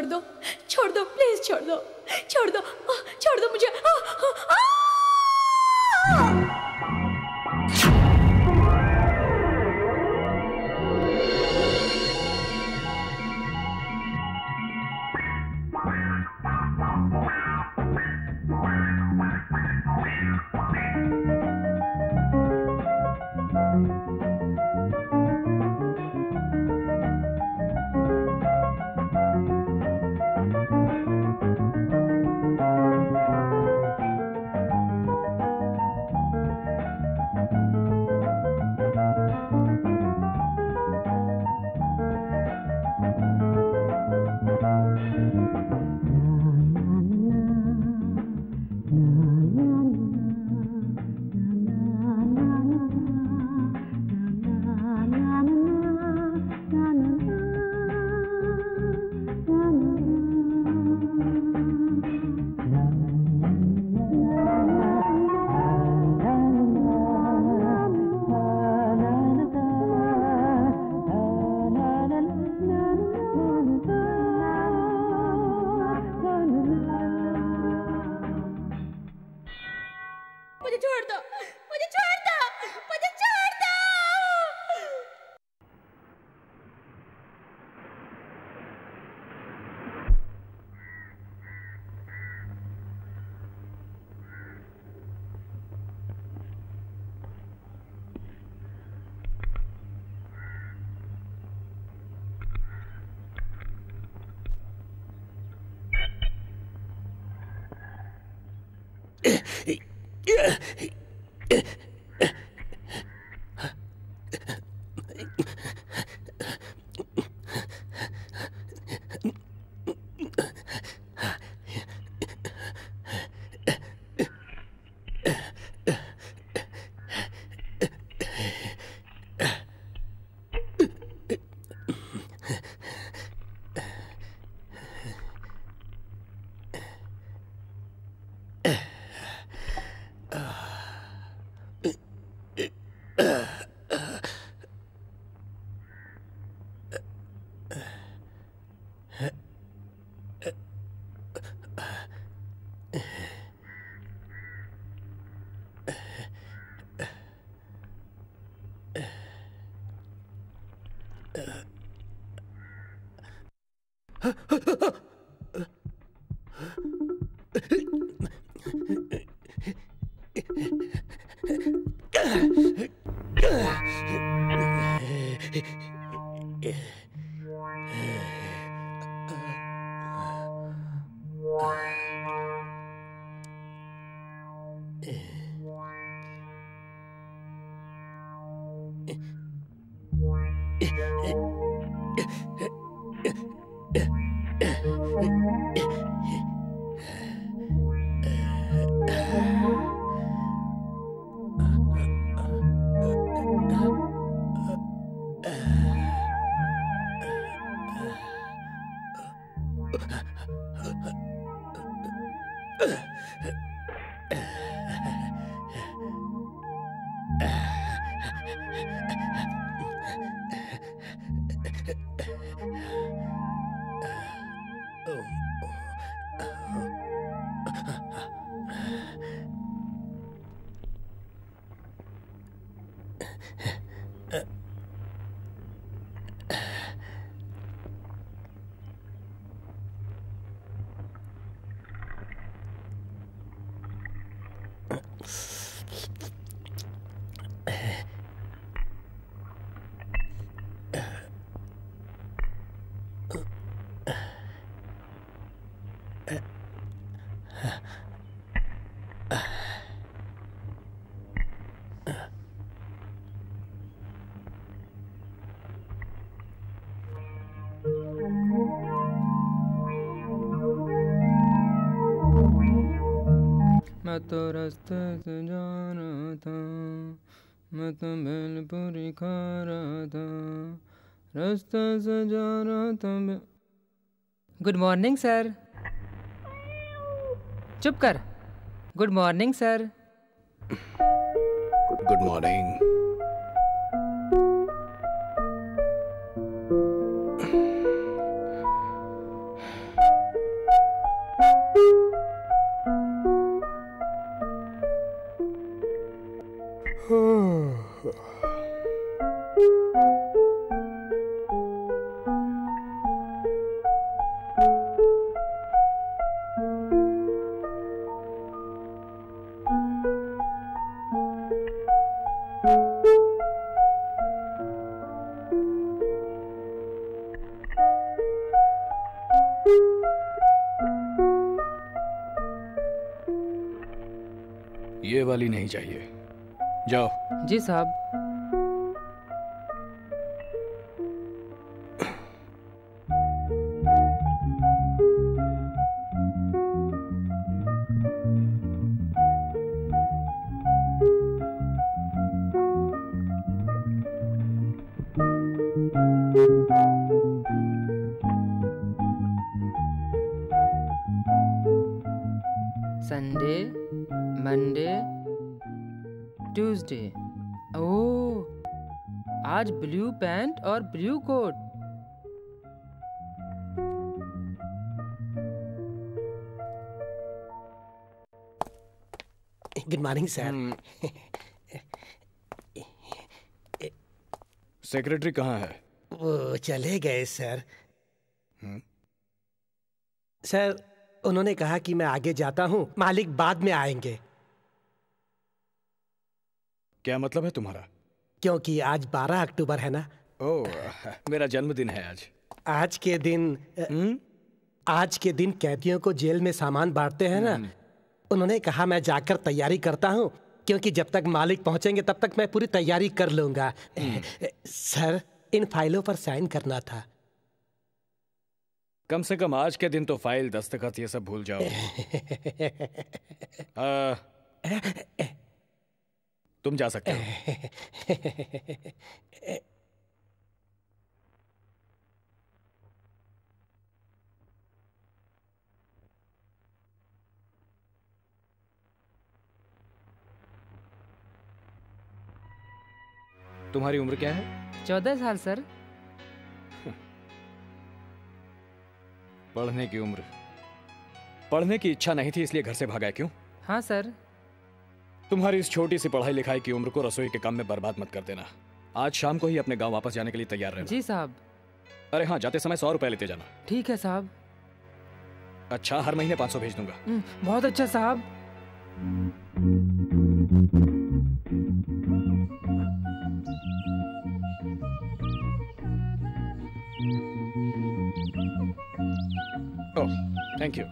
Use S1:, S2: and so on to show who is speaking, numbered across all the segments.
S1: छोड़ दो, छोड़ दो, प्लीज छोड़ दो, छोड़ दो, छोड़ दो मुझे। मुझे छोड़ दो, मुझे छोड़ दो, मुझे छोड़ दो।
S2: मैं तो रास्ते से जा रहा था, मैं तो भेलपुरी खा रहा था, रास्ते से जा रहा था मैं। Good morning sir. चुप कर। Good morning sir.
S3: Good morning. ये वाली नहीं चाहिए, जाओ।
S2: जी साहब। Sunday, Monday, Tuesday. ओह, आज ब्लू पैंट और blue coat.
S4: Good morning sir.
S3: Secretary कहाँ है?
S4: वो चले गए सर। सर, उन्होंने कहा कि मैं आगे जाता हूँ, मालिक बाद में आएंगे।
S3: क्या मतलब है तुम्हारा?
S4: क्योंकि आज 12 अक्टूबर है ना।
S3: ओह, मेरा जन्मदिन है आज।
S4: आज के दिन कैदियों को जेल में सामान बांटते हैं ना। उन्होंने कहा मैं जाकर तैयारी करता हूँ, क्योंकि जब तक मालिक पहुंचेंगे तब तक मैं पूरी तैयारी कर लूंगा। सर, इन फाइलों पर साइन करना था।
S3: कम से कम आज के दिन तो फाइल, दस्तखत ये सब भूल जाओ। तुम जा सकते हो। तुम्हारी उम्र क्या है?
S2: 14 साल सर।
S3: पढ़ने की उम्र। पढ़ने की इच्छा नहीं थी इसलिए घर से भागा, क्यों?
S2: हाँ सर।
S3: तुम्हारी इस छोटी सी पढ़ाई लिखाई की उम्र को रसोई के काम में बर्बाद मत कर देना। आज शाम को ही अपने गांव वापस जाने के लिए तैयार रहना।
S2: जी साहब।
S3: अरे हाँ, जाते समय 100 रुपए लेते जाना।
S2: ठीक है साहब।
S3: अच्छा, हर महीने 500 भेज दूंगा।
S2: बहुत अच्छा साहब।
S3: Oh, thank you.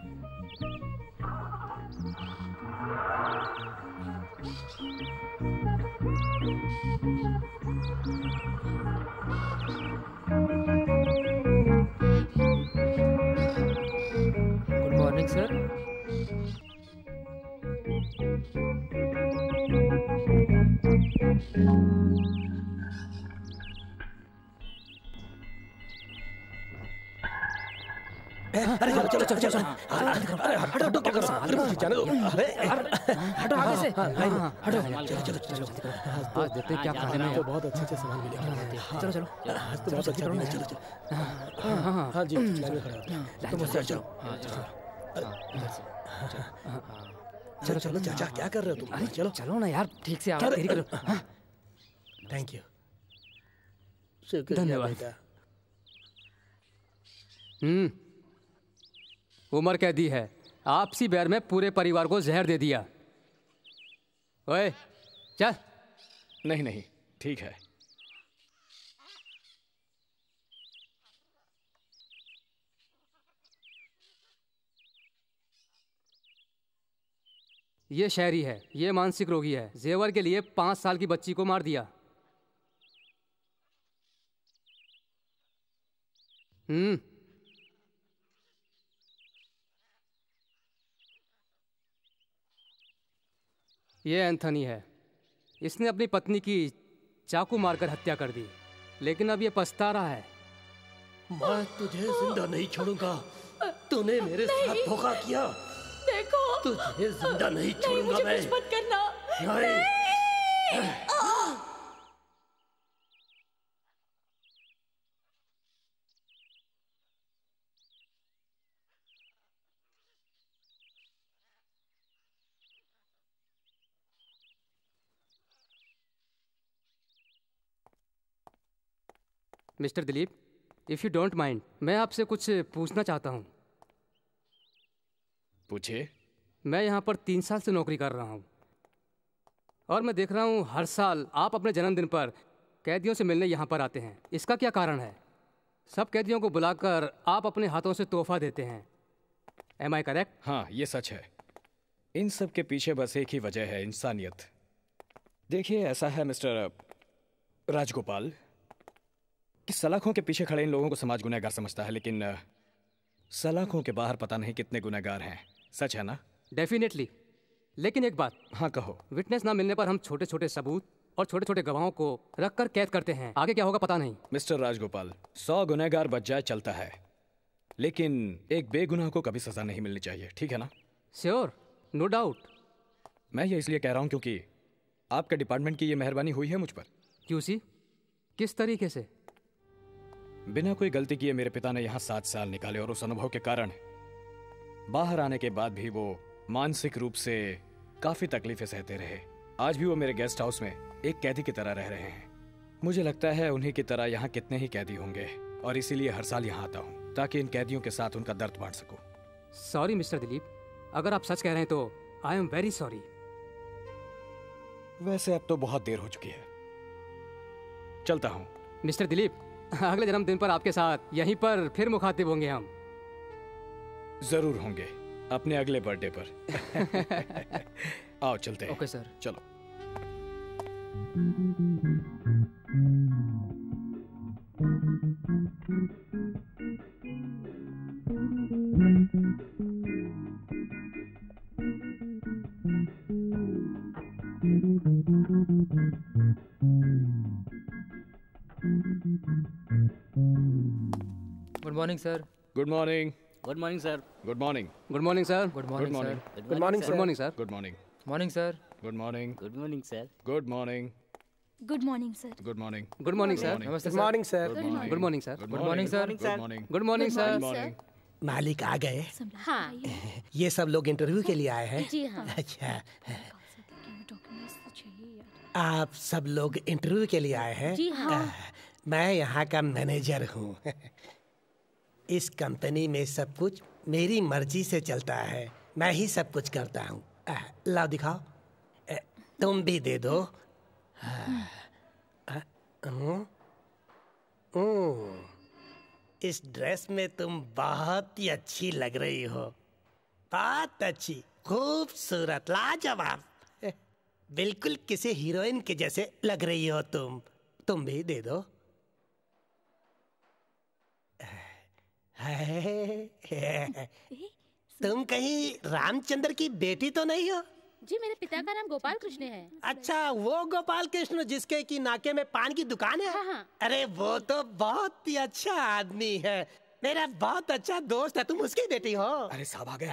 S2: Good morning sir.
S4: अरे चलो चलो चलो चलो। अरे हटो, क्या कर रहा है? जाने दो। अरे
S2: हटो आगे से।
S4: हटो। चलो चलो चलो।
S2: आज देखते हैं क्या खाने में
S4: तो बहुत अच्छे सामान मिले।
S2: चलो चलो।
S4: आज तो बहुत अच्छा मिला। चलो चलो। हाँ जी, लाइन में खड़े हो। तुम उससे चलो। चलो चलो चाचा, क्या कर रहे हो तुम? चलो
S2: चलो ना यार, ठीक से आवाज तेरी करो।
S4: Thank you.
S2: धन्यवाद।
S5: उम्र कैदी है, आपसी बैर में पूरे परिवार को जहर दे दिया। ओए चल।
S3: नहीं नहीं, ठीक है।
S5: ये शहरी है, ये मानसिक रोगी है। जेवर के लिए 5 साल की बच्ची को मार दिया। ये एंथनी है, इसने अपनी पत्नी की चाकू मारकर हत्या कर दी, लेकिन अब ये पछता रहा है।
S4: मैं तुझे जिंदा नहीं छोड़ूंगा। तूने मेरे साथ धोखा किया।
S1: देखो,
S4: तुझे जिंदा नहीं छोड़ूंगा
S1: मुझे
S4: मैं।
S1: कुछ मत करना।
S4: नहीं।
S5: Mister Dilip, if you don't mind, मैं आपसे कुछ पूछना चाहता हूँ।
S3: पूछिए।
S5: मैं यहाँ पर 3 साल से नौकरी कर रहा हूँ और मैं देख रहा हूँ हर साल आप अपने जन्मदिन पर कैदियों से मिलने यहाँ पर आते हैं। इसका क्या कारण है? सब कैदियों को बुलाकर आप अपने हाथों से तोहफा देते हैं। Am I correct?
S3: हाँ, ये सच है। इन सब के पीछे बस एक ही वजह है, इंसानियत। देखिए, ऐसा है मिस्टर राजगोपाल कि सलाखों के पीछे खड़े इन लोगों को समाज गुनहगार समझता है, लेकिन सलाखों के बाहर पता नहीं कितने गुनहगार हैं। सच है ना?
S5: डेफिनेटली। लेकिन एक बात।
S3: हाँ, कहो।
S5: विटनेस ना मिलने पर हम छोटे छोटे सबूत और छोटे छोटे गवाहों को रखकर कैद करते हैं। आगे क्या होगा पता नहीं।
S3: मिस्टर राजगोपाल, 100 गुनहगार बच जाए चलता है, लेकिन एक बेगुनाह को कभी सजा नहीं मिलनी चाहिए, ठीक है ना?
S5: Sure, no doubt.
S3: मैं ये इसलिए कह रहा हूँ क्योंकि आपके डिपार्टमेंट की ये मेहरबानी हुई है मुझ पर।
S5: क्यूसी, किस तरीके से?
S3: बिना कोई गलती किए मेरे पिता ने यहाँ 7 साल निकाले और उस अनुभव के कारण बाहर आने के बाद भी वो मानसिक रूप से काफी तकलीफें सहते रहे। आज भी वो मेरे गेस्ट हाउस में एक कैदी की तरह रह रहे हैं। मुझे लगता है उन्हीं की तरह यहाँ कितने ही कैदी होंगे और इसीलिए हर साल यहाँ आता हूँ ताकि इन कैदियों के साथ उनका दर्द बांट सकूं।
S5: सॉरी मिस्टर दिलीप, अगर आप सच कह रहे हैं तो आई एम वेरी सॉरी।
S3: वैसे अब तो बहुत देर हो चुकी है, चलता हूँ।
S5: मिस्टर दिलीप, अगले जन्मदिन पर आपके साथ यहीं पर फिर मुखातिब होंगे हम।
S3: जरूर होंगे, अपने अगले बर्थडे पर। आओ चलते हैं।
S5: Okay sir.
S3: चलो।
S2: Good morning sir.
S3: Good morning.
S6: Good morning sir.
S3: Good morning.
S5: Good morning sir.
S2: Good morning sir.
S4: Good morning
S5: good morning sir.
S3: Good morning.
S2: Morning sir.
S3: Good morning.
S6: Good morning sir.
S3: Good morning.
S1: Good morning sir.
S3: Good morning.
S5: Good morning sir.
S2: नमस्ते
S4: good
S2: sir.
S4: Morning sir.
S5: Good morning sir.
S3: Good
S2: morning sir.
S3: Good morning.
S5: Good morning sir.
S3: Good morning.
S4: मालिक आ गए?
S1: हाँ
S4: ये सब लोग interview के लिए आए हैं?
S1: जी हाँ।
S4: अच्छा,
S1: डॉक्यूमेंट्स तो चाहिए यार।
S4: आप सब लोग इंटरव्यू के लिए आए हैं?
S1: जी हाँ।
S4: मैं यहाँ का मैनेजर हूँ। इस कंपनी में सब कुछ मेरी मर्जी से चलता है, मैं ही सब कुछ करता हूँ। लाओ दिखाओ। तुम भी दे दो। इस ड्रेस में तुम बहुत ही अच्छी लग रही हो, बहुत अच्छी, खूबसूरत, लाजवाब, बिल्कुल किसी हीरोइन के जैसे लग रही हो तुम भी दे दो। तुम कहीं रामचंद्र की बेटी तो नहीं हो?
S1: जी मेरे पिता का नाम गोपाल कृष्ण है।
S4: अच्छा, वो गोपाल कृष्ण जिसके की नाके में पान की दुकान है?
S1: हाँ, हाँ।
S4: अरे वो तो बहुत ही अच्छा आदमी है, मेरा बहुत अच्छा दोस्त है। तुम उसकी बेटी हो?
S3: अरे साहब आ गए।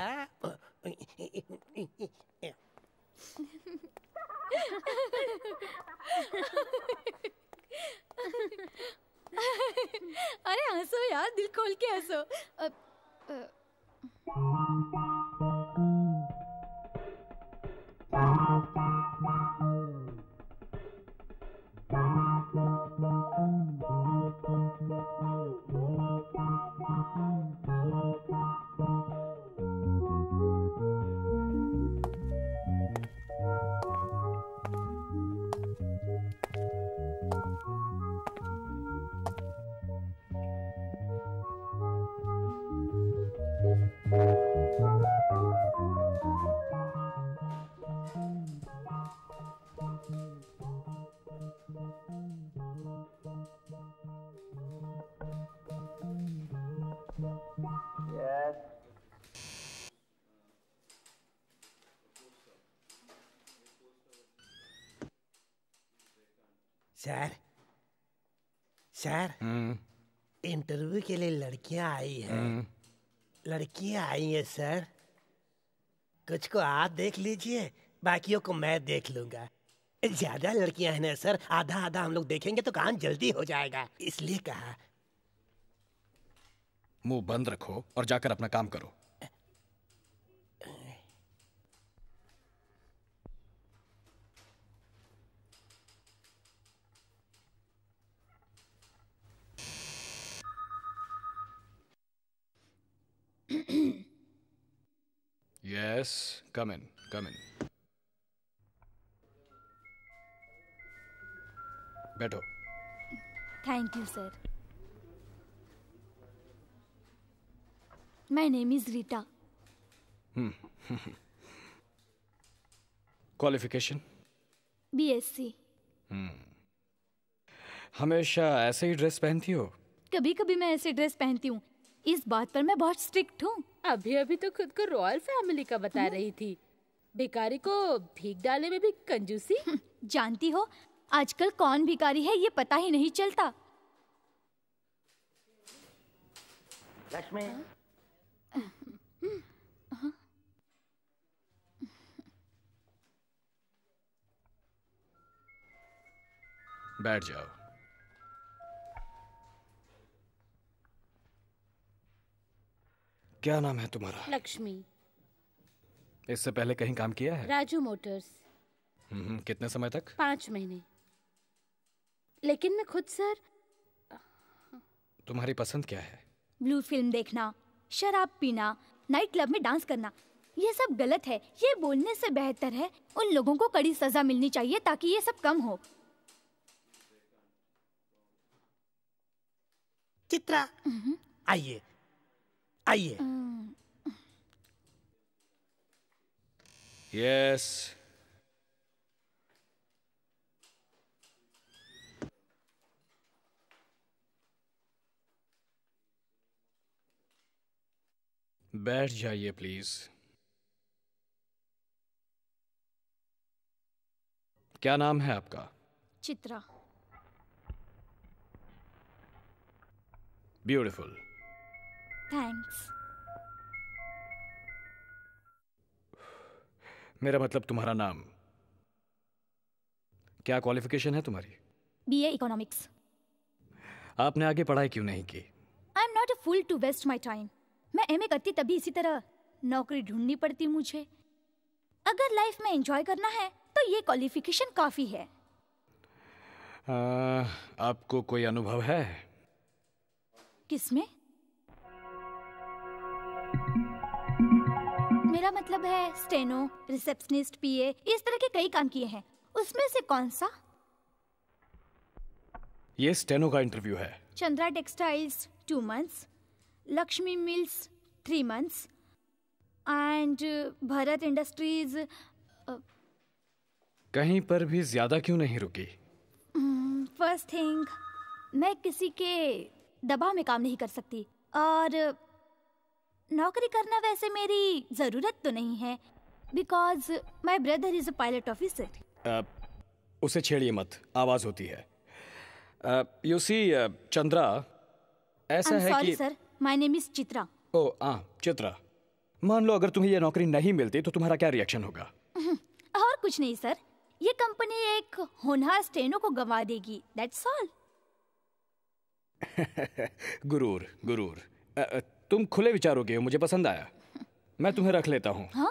S1: अरे हंसो यार, दिल खोल के हंसो।
S4: सर, सर, इंटरव्यू के लिए लड़कियां आई हैं। लड़कियां आई हैं सर। कुछ को आप देख लीजिए, बाकियों को मैं देख लूंगा। ज्यादा लड़कियां हैं ना सर, आधा आधा हम लोग देखेंगे तो काम जल्दी हो जाएगा, इसलिए कहा।
S3: मुंह बंद रखो और जाकर अपना काम करो। यस, कम इन, कम इन। बैठो।
S1: Thank you sir. My name is Rita.
S3: Qualification?
S1: BSc.
S3: हमेशा ऐसे ही ड्रेस पहनती हो?
S1: कभी कभी मैं ऐसे ड्रेस पहनती हूँ, इस बात पर मैं बहुत स्ट्रिक्ट हूँ।
S6: अभी अभी तो खुद को रॉयल फैमिली का बता रही थी, भिखारी को भीख डालने में भी कंजूसी।
S1: जानती हो आजकल कौन भिखारी है ये पता ही नहीं चलता।
S7: लक्ष्मी,
S3: बैठ जाओ। क्या नाम है तुम्हारा?
S6: लक्ष्मी।
S3: इससे पहले कहीं काम किया है?
S6: राजू मोटर्स।
S3: कितने समय तक?
S6: 5 महीने। लेकिन मैं खुद सर।
S3: तुम्हारी पसंद क्या है?
S1: ब्लू फिल्म देखना, शराब पीना, नाइट क्लब में डांस करना, ये सब गलत है। ये बोलने से बेहतर है उन लोगों को कड़ी सजा मिलनी चाहिए ताकि ये सब कम हो।
S4: चित्रा, आइए आइए।
S3: यस। बैठ जाइए प्लीज। क्या नाम है आपका?
S1: चित्रा।
S3: ब्यूटीफुल।
S1: थैंक्स।
S3: मेरा मतलब तुम्हारा नाम। क्या क्वालिफिकेशन है तुम्हारी?
S1: BA economics.
S3: आपने आगे पढ़ाई क्यों नहीं की?
S1: I am not a fool to waste my time. मैं एमए करती तभी इसी तरह नौकरी ढूंढनी पड़ती मुझे। अगर लाइफ में एंजॉय करना है तो ये क्वालिफिकेशन काफी है।
S3: आपको कोई अनुभव है?
S1: किसमें? मेरा मतलब है स्टेनो, रिसेप्शनिस्ट, पीए, इस तरह के कई काम किए हैं। उसमें से कौन सा?
S3: ये स्टेनो का इंटरव्यू है।
S1: Chandra textiles 2 months, Lakshmi mills 3 months and Bharat industries.
S3: कहीं पर भी ज्यादा क्यों नहीं रुकी?
S1: फर्स्ट थिंग, मैं किसी के दबाव में काम नहीं कर सकती और नौकरी करना वैसे मेरी जरूरत तो नहीं है because my brother is a pilot officer.
S3: उसे छेड़िए मत, आवाज होती है। यू सी चंद्रा, ऐसा है
S1: सॉरी
S3: कि
S1: sir, my name is Chitra.
S3: Oh Chitra, मान लो अगर तुम्हें यह नौकरी नहीं मिलती तो तुम्हारा क्या रिएक्शन होगा?
S1: और कुछ नहीं सर, ये कंपनी एक होनहार स्टेनो को गंवा देगी, दैट्स ऑल।
S3: गुरूर गुरूर। तुम खुले विचारों के हो, मुझे पसंद आया। मैं तुम्हें रख लेता हूँ।
S1: हाँ?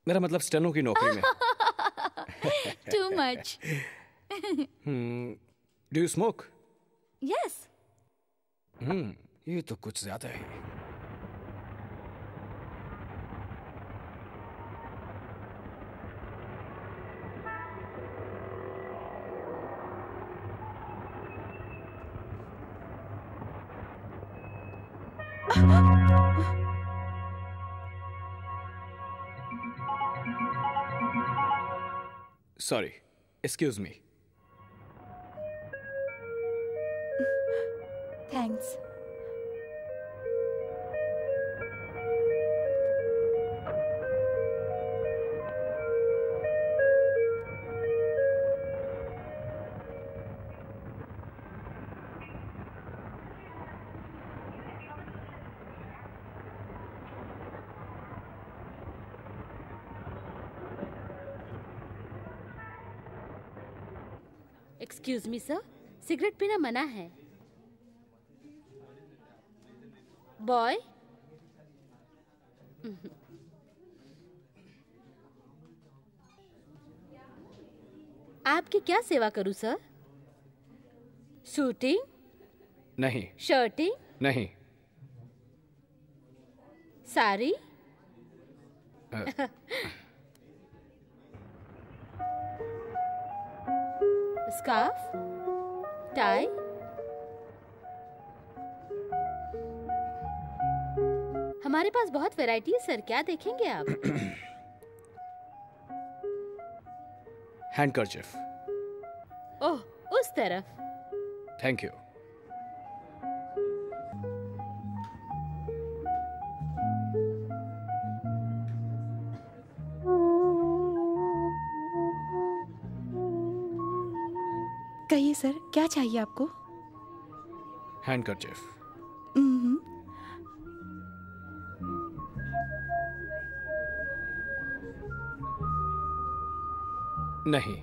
S3: मेरा मतलब स्टेनो की नौकरी में।
S1: Too much.
S3: Do you smoke?
S1: Yes.
S3: ये तो कुछ ज्यादा है। Sorry, excuse me.
S1: Thanks.
S6: Excuse me sir, cigarette पीना मना है। बॉय, आपकी क्या सेवा करूं सर? शूटिंग?
S3: नहीं।
S6: शर्टिंग?
S3: नहीं।
S6: साड़ी? स्कार्फ, टाई, हमारे पास बहुत वैरायटी है सर, क्या देखेंगे आप?
S3: हैंडकरचिफ।
S6: ओह, उस तरफ।
S3: Thank you.
S8: कहिए सर, क्या चाहिए आपको?
S3: हैंडकरचिफ। नहीं।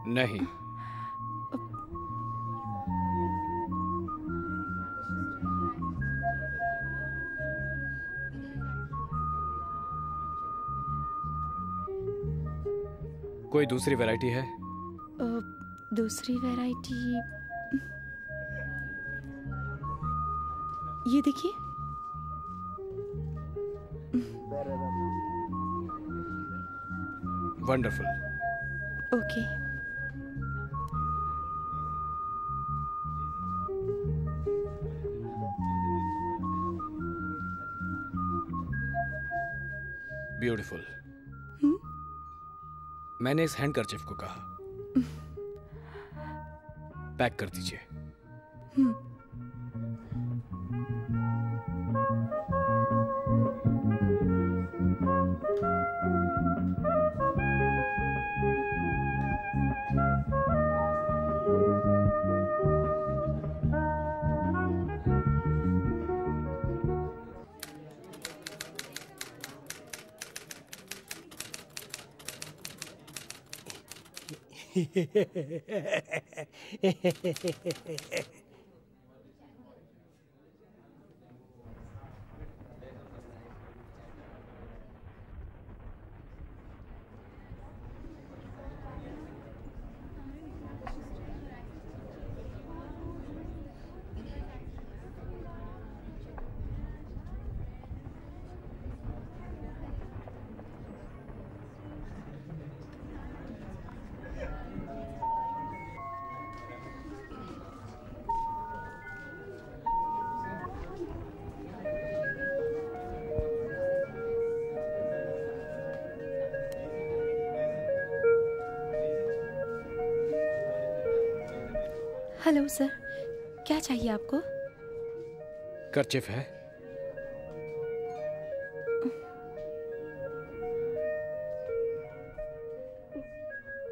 S3: नहीं। कोई दूसरी वैरायटी है?
S8: दूसरी वैरायटी, ये देखिए।
S3: वंडरफुल।
S8: ओके।
S3: ब्यूटीफुल। मैंने इस हैंडकरचिफ को कहा, पैक कर दीजिए।
S8: हेलो सर, क्या चाहिए आपको?
S3: करचिफ है?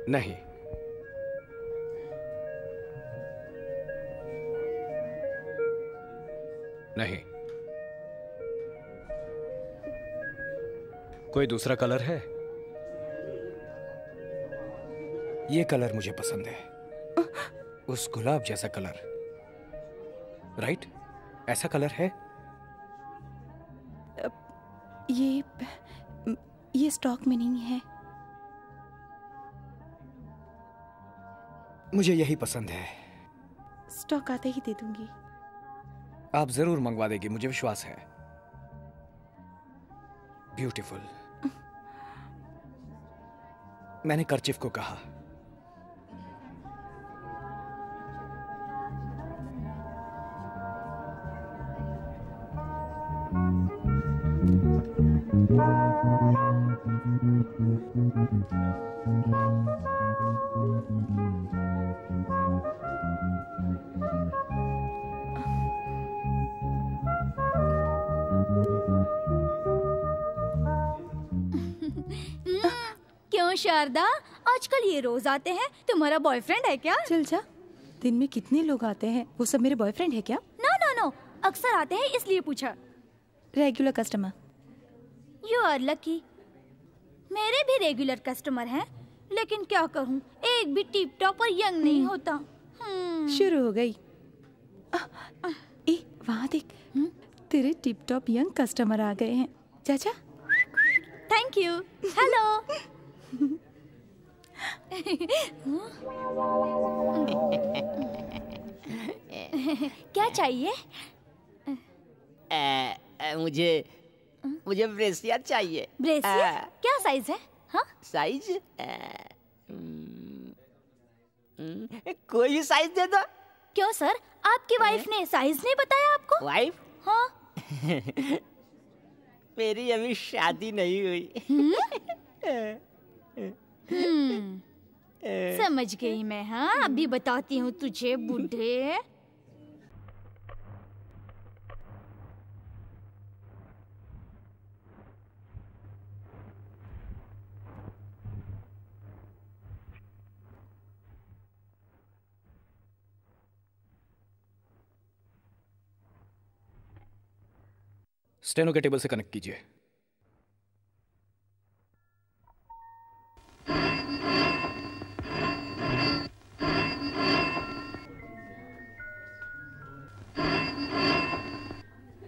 S3: नहीं। नहीं। कोई दूसरा कलर है? ये कलर मुझे पसंद है, उस गुलाब जैसा कलर। राइट? ऐसा कलर है?
S8: ये स्टॉक में नहीं है।
S3: मुझे यही पसंद है।
S8: स्टॉक आते ही दे दूंगी।
S3: आप जरूर मंगवा देगी, मुझे विश्वास है। ब्यूटीफुल। मैंने करचिफ को कहा।
S1: क्यों शारदा, आजकल ये रोज आते हैं? तुम्हारा बॉयफ्रेंड है क्या?
S8: चल जा, दिन में कितने लोग आते हैं, वो सब मेरे बॉयफ्रेंड है क्या?
S1: नो नो नो, अक्सर आते हैं इसलिए पूछा।
S8: Regular customer.
S1: You are lucky. मेरे भी रेगुलर कस्टमर हैं, लेकिन क्या कहूँ, एक भी टिप टॉप और यंग नहीं होता।
S8: शुरू हो गई। वहाँ देख, तेरे टिप टॉप यंग कस्टमर आ गए हैं। चाचा,
S1: थैंक यू। हेलो। क्या चाहिए?
S9: मुझे ब्रेसियर चाहिए।
S1: ब्रेसियर? क्या साइज है? हाँ?
S9: साइज कोई भी साइज दे दो।
S1: क्यों सर, आपकी वाइफ ने साइज नहीं बताया आपको?
S9: वाइफ?
S1: हाँ।
S9: मेरी अभी शादी नहीं हुई।
S1: समझ गई मैं। हाँ, अभी बताती हूँ तुझे बूढ़े।
S3: स्टेनो के टेबल से कनेक्ट कीजिए।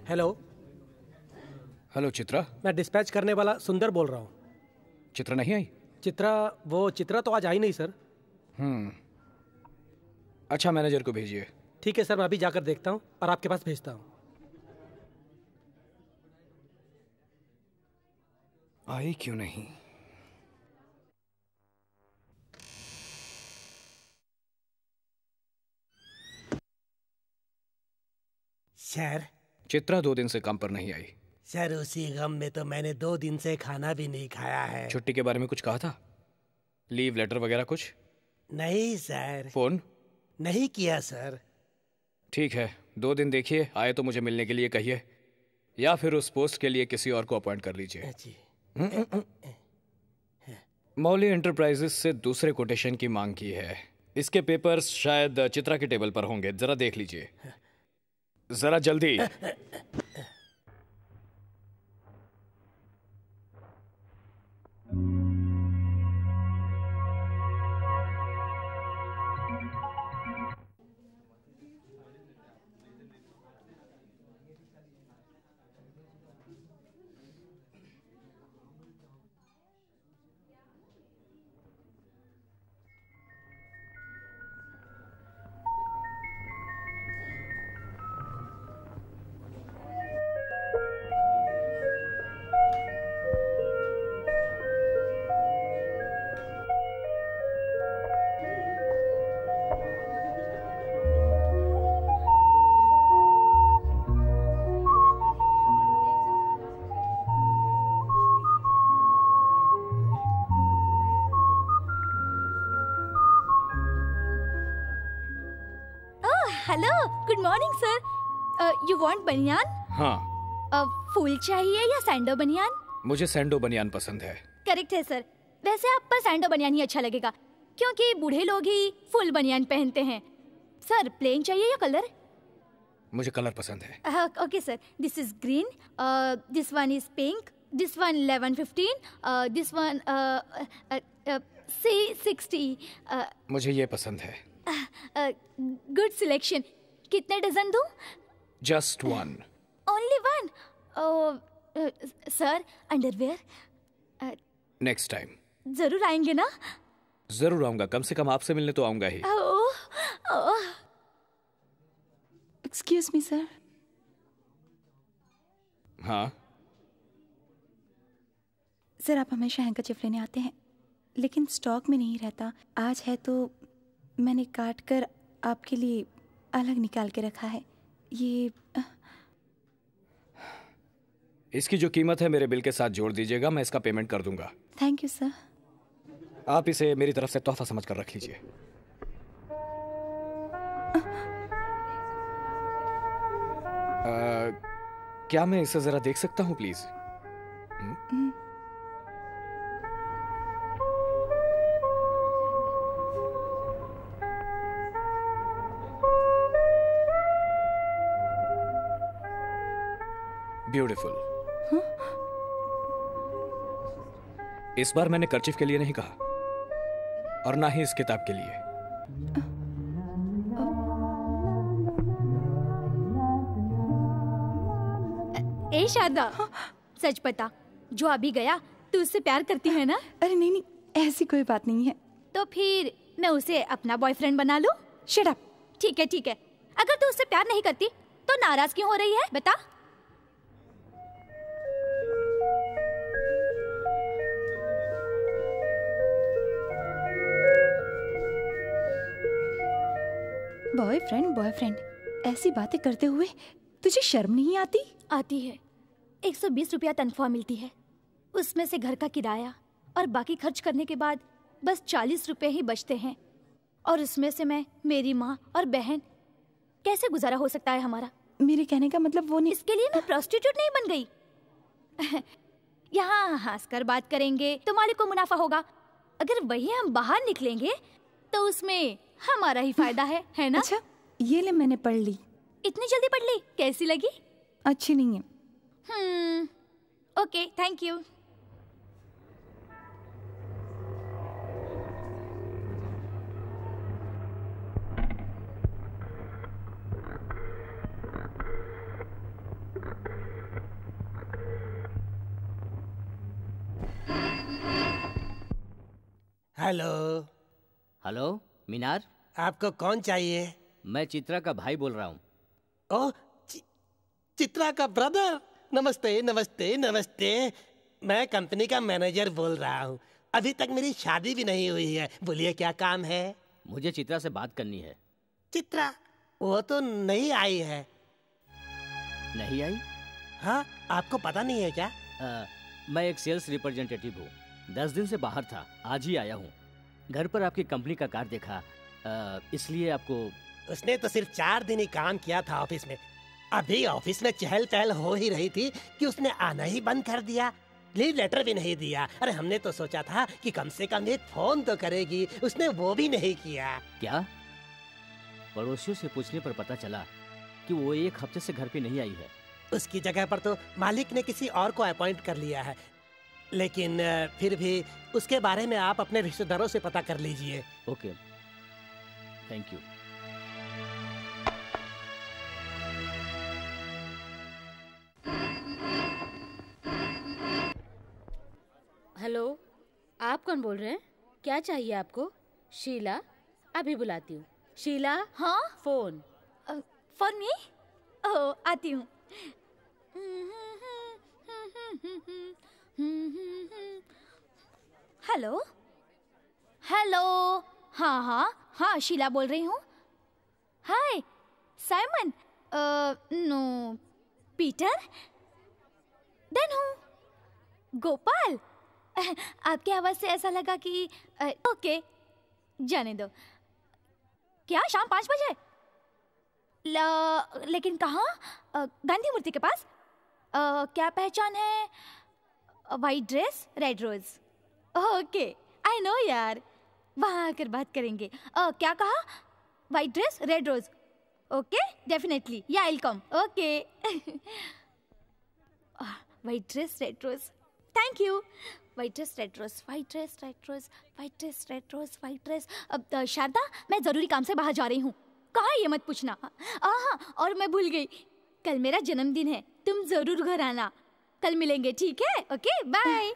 S4: हेलो।
S3: हेलो चित्रा।
S4: मैं डिस्पैच करने वाला सुंदर बोल रहा हूँ।
S3: चित्रा नहीं आई?
S4: चित्रा तो आज आई नहीं सर।
S3: अच्छा, मैनेजर को भेजिए।
S4: ठीक है सर, मैं अभी जाकर देखता हूँ और आपके पास भेजता हूँ।
S3: आई क्यों नहीं?
S4: सर,
S3: चित्रा 2 दिन से काम पर नहीं आई।
S4: सर, उसी गम में तो मैंने 2 दिन से खाना भी नहीं खाया है।
S3: छुट्टी के बारे में कुछ कहा था? लीव लेटर वगैरह कुछ?
S4: नहीं सर।
S3: फोन
S4: नहीं किया सर।
S3: ठीक है, 2 दिन देखिए, आए तो मुझे मिलने के लिए कहिए, या फिर उस पोस्ट के लिए किसी और को अपॉइंट कर लीजिए। मौली एंटरप्राइजेस से दूसरे कोटेशन की मांग की है। इसके पेपर्स शायद चित्रा के टेबल पर होंगे, जरा देख लीजिए, जरा जल्दी।
S1: Hello, good morning sir. You want बनियान?
S3: हाँ।
S1: फुल चाहिए या सैंडो बनियान?
S3: मुझे सैंडो बनियान पसंद है।
S1: करेक्ट है सर। वैसे आप पर सैंडो बनियान ही अच्छा लगेगा, क्योंकि बूढ़े लोग ही फुल बनियान पहनते हैं। सर, प्लेन चाहिए या कलर?
S3: मुझे कलर पसंद है।
S1: Okay sir, this is green, this one is pink, this one 1115, this one 60।
S3: मुझे ये पसंद है।
S1: Good selection. कितने डजन दूं?
S3: Just 1।
S1: Only 1? Sir, underwear?
S3: Next time
S1: जरूर आएंगे ना?
S3: जरूर आऊंगा, कम से कम आपसे मिलने तो आऊंगा ही।
S8: Excuse me sir.
S3: हाँ
S8: सर, आप हमेशा हैंकरचिफ लेने आते हैं, लेकिन स्टॉक में नहीं रहता। आज है तो मैंने काट कर आपके लिए अलग निकाल के रखा है। ये
S3: इसकी जो कीमत है मेरे बिल के साथ जोड़ दीजिएगा, मैं इसका पेमेंट कर दूंगा।
S8: Thank you sir.
S3: आप इसे मेरी तरफ से तोहफा समझ कर रख लीजिए। क्या मैं इसे जरा देख सकता हूं प्लीज? ब्यूटीफुल। इस बार मैंने कर्चिफ के लिए नहीं कहा, और ना ही इस किताब के लिए।
S1: ए शारदा, सच बता, जो अभी गया तू उससे प्यार करती है ना?
S8: अरे नहीं, ऐसी कोई बात नहीं है।
S1: तो फिर मैं उसे अपना बॉयफ्रेंड बना लूं?
S8: Shut up.
S1: ठीक है, अगर तू उससे प्यार नहीं करती तो नाराज क्यों हो रही है बता?
S8: बॉयफ्रेंड ऐसी बातें करते हुए तुझे शर्म नहीं आती?
S1: आती है। 120 रुपया तनख्वाह मिलती है, उसमें से घर का किराया और बाकी खर्च करने के बाद बस 40 रुपए ही बचते हैं। और उसमें से मैं, मेरी माँ और बहन, कैसे गुजारा हो सकता है हमारा?
S8: मेरे कहने का मतलब वो नहीं।
S1: इसके लिए मैं प्रोस्टिट्यूट नहीं बन गई। यहाँ हंसकर बात करेंगे तो मालिक को मुनाफा होगा, अगर वही हम बाहर निकलेंगे तो उसमें हमारा ही फायदा है ना?
S8: अच्छा, ये ले मैंने पढ़ ली।
S1: इतनी जल्दी पढ़ ली? कैसी लगी?
S8: अच्छी नहीं है।
S1: Okay, thank you.
S4: Hello.
S9: Hello Minar,
S4: आपको कौन चाहिए?
S9: मैं चित्रा का भाई बोल रहा हूँ।
S4: ओह, चित्रा का ब्रदर। नमस्ते नमस्ते नमस्ते। मैं कंपनी का मैनेजर बोल रहा हूँ। अभी तक मेरी शादी भी नहीं हुई है। बोलिए क्या काम है?
S9: मुझे चित्रा से बात करनी है।
S4: चित्रा? वो तो नहीं आई है।
S9: नहीं आई?
S4: हाँ, आपको पता नहीं है क्या?
S9: मैं एक सेल्स रिप्रेजेंटेटिव हूँ, 10 दिन से बाहर था, आज ही आया हूँ। घर पर आपकी कंपनी का कार देखा, इसलिए आपको।
S4: उसने तो सिर्फ 4 दिन ही काम किया था ऑफिस में। अभी ऑफिस में चहल पहल हो ही रही थी कि उसने आना ही बंद कर दिया। लीव लेटर भी नहीं दिया। अरे हमने तो सोचा था कि कम से कम एक फोन तो करेगी, उसने वो भी नहीं किया।
S9: क्या? पड़ोसियों से पूछने पर पता चला कि वो 1 हफ्ते से घर पे नहीं आई है।
S4: उसकी जगह पर तो मालिक ने किसी और को अपॉइंट कर लिया है, लेकिन फिर भी उसके बारे में आप अपने रिश्तेदारों से पता कर लीजिए।
S9: Okay, thank you.
S6: हेलो, आप कौन बोल रहे हैं? क्या चाहिए आपको? शीला, अभी बुलाती हूँ। शीला।
S1: हाँ,
S6: फोन।
S1: For me? ओह, आती हूँ। Hello hello. हाँ हाँ हाँ, शीला बोल रही हूँ। Hi Simon. No, Peter. Then हूँ गोपाल। आपकी आवाज से ऐसा लगा कि ओके, जाने दो। क्या शाम 5 बजे? लेकिन कहाँ? गांधी मूर्ति के पास? क्या पहचान है? White dress, red rose. Okay, I know यार, वहाँ आकर बात करेंगे। क्या कहा? White dress, red rose. Okay, definitely, yeah I will come. Okay. White dress, red rose, thank you. White dress, red rose, white dress, red rose, white dress, red rose, white dress. अब शारदा, मैं जरूरी काम से बाहर जा रही हूँ। कहाँ ये मत पूछना। हाँ, और मैं भूल गई, कल मेरा जन्मदिन है, तुम जरूर घर आना। कल मिलेंगे, ठीक है? Okay, bye.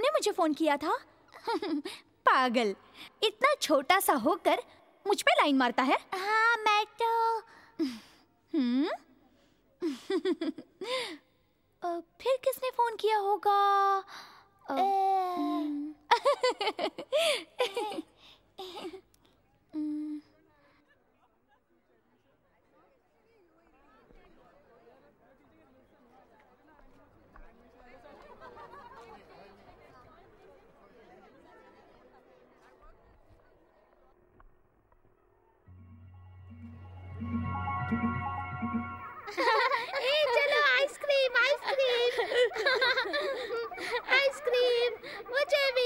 S1: मुझे फोन किया था? पागल, इतना छोटा सा होकर मुझ पे लाइन मारता है। हाँ, मैं तो फिर किसने फोन किया होगा?
S6: चलो आइसक्रीम आइसक्रीम आइसक्रीम, मुझे भी।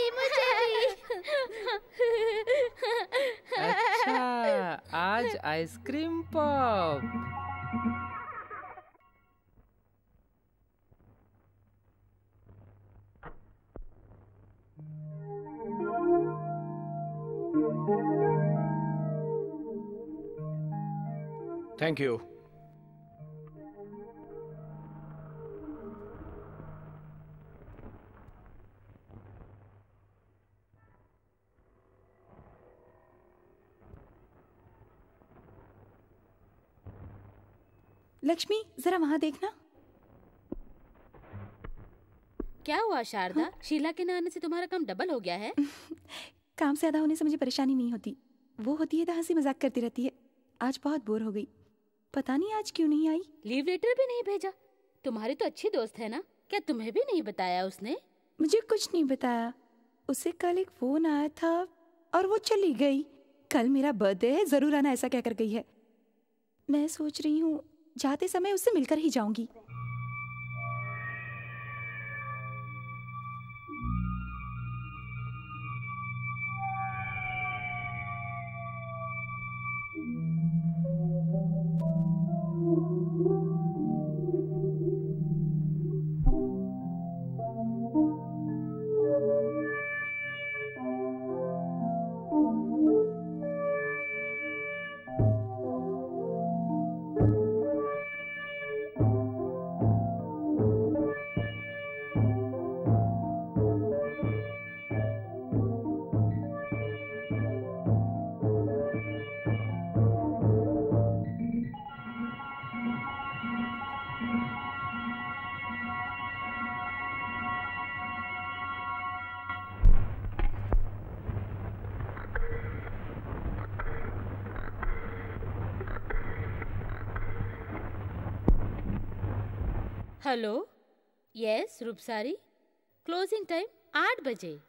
S2: अच्छा, आज ice cream pop.
S3: Thank you.
S8: Lakshmi, जरा वहाँ देखना।
S6: क्या हुआ शारदा? शीला के न आने से तुम्हारा काम डबल हो गया है?
S8: काम से ज्यादा होने से मुझे परेशानी नहीं होती, वो होती है तो हंसी मजाक करती रहती है। आज बहुत बोर हो गई, पता नहीं आज क्यों नहीं आई।
S6: लीव लेटर भी नहीं भेजा? तुम्हारी तो अच्छी दोस्त है ना, क्या तुम्हें भी नहीं बताया उसने?
S8: मुझे कुछ नहीं बताया। उसे कल एक फोन आया था और वो चली गई। कल मेरा बर्थडे है, जरूर आना, ऐसा क्या कर गई है। मैं सोच रही हूँ जाते समय उससे मिलकर ही जाऊंगी।
S6: हेलो, यस रूपसारी, क्लोजिंग टाइम 8 बजे।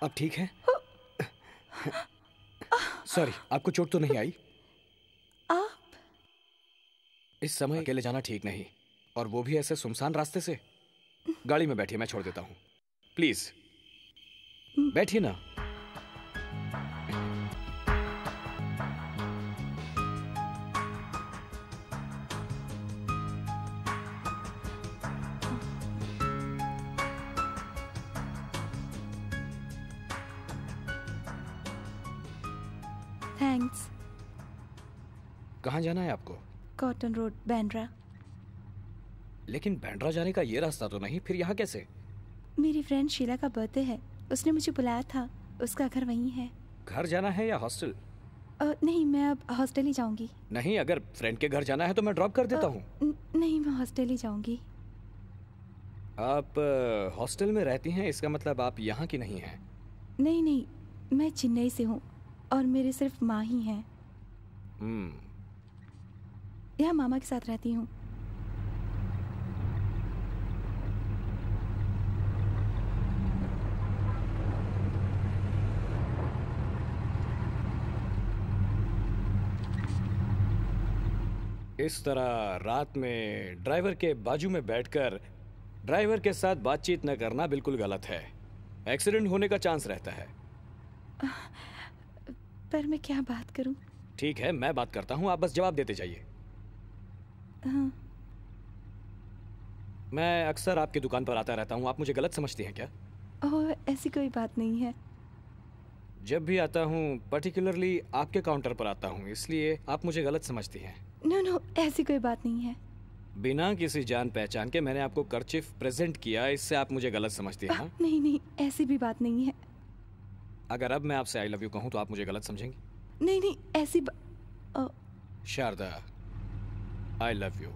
S3: अब ठीक है? सॉरी, आपको चोट तो नहीं आई?
S8: आप
S3: इस समय अकेले जाना ठीक नहीं, और वो भी ऐसे सुनसान रास्ते से। गाड़ी में बैठिए, मैं छोड़ देता हूँ। प्लीज बैठिए ना।
S8: थैंक्स।
S3: कहाँ जाना है आपको?
S8: Cotton road, Bandra.
S3: लेकिन बैंड्रा जाने का ये रास्ता तो नहीं, फिर यहाँ कैसे?
S8: मेरी फ्रेंड शीला का बर्थडे है, उसने मुझे बुलाया था, उसका घर वहीं है।
S3: घर जाना है या हॉस्टल?
S8: नहीं, मैं अब हॉस्टल ही जाऊंगी।
S3: नहीं, अगर फ्रेंड के घर जाना है तो मैं ड्रॉप कर देता हूँ।
S8: नहीं, मैं हॉस्टल ही जाऊंगी।
S3: आप हॉस्टल में रहती हैं, इसका मतलब आप यहाँ की नहीं हैं?
S8: नहीं नहीं, मैं चेन्नई से हूँ और मेरे सिर्फ माँ ही हैं। यहाँ मामा के साथ रहती हूँ।
S3: इस तरह रात में ड्राइवर के बाजू में बैठकर ड्राइवर के साथ बातचीत न करना बिल्कुल गलत है। एक्सीडेंट होने का चांस रहता है।
S8: पर मैं क्या बात करूं?
S3: ठीक है, मैं बात करता हूं, आप बस जवाब देते जाइए।
S8: हाँ।
S3: मैं अक्सर आपकी दुकान पर आता रहता हूं, आप मुझे गलत समझती हैं क्या?
S8: ओह, ऐसी कोई बात नहीं है।
S3: जब भी आता हूं, पर्टिकुलरली आपके काउंटर पर आता हूं, इसलिए आप मुझे गलत समझती हैं।
S8: नो, ऐसी कोई बात नहीं है।
S3: बिना किसी जान पहचान के मैंने आपको कर्चिफ प्रेजेंट किया, इससे आप मुझे गलत समझती हैं?
S8: नहीं, ऐसी भी बात नहीं है।
S3: अगर अब मैं आपसे आई लव यू कहूं तो आप मुझे गलत समझेंगी?
S8: नहीं, ऐसी
S3: शारदा, आई लव यू।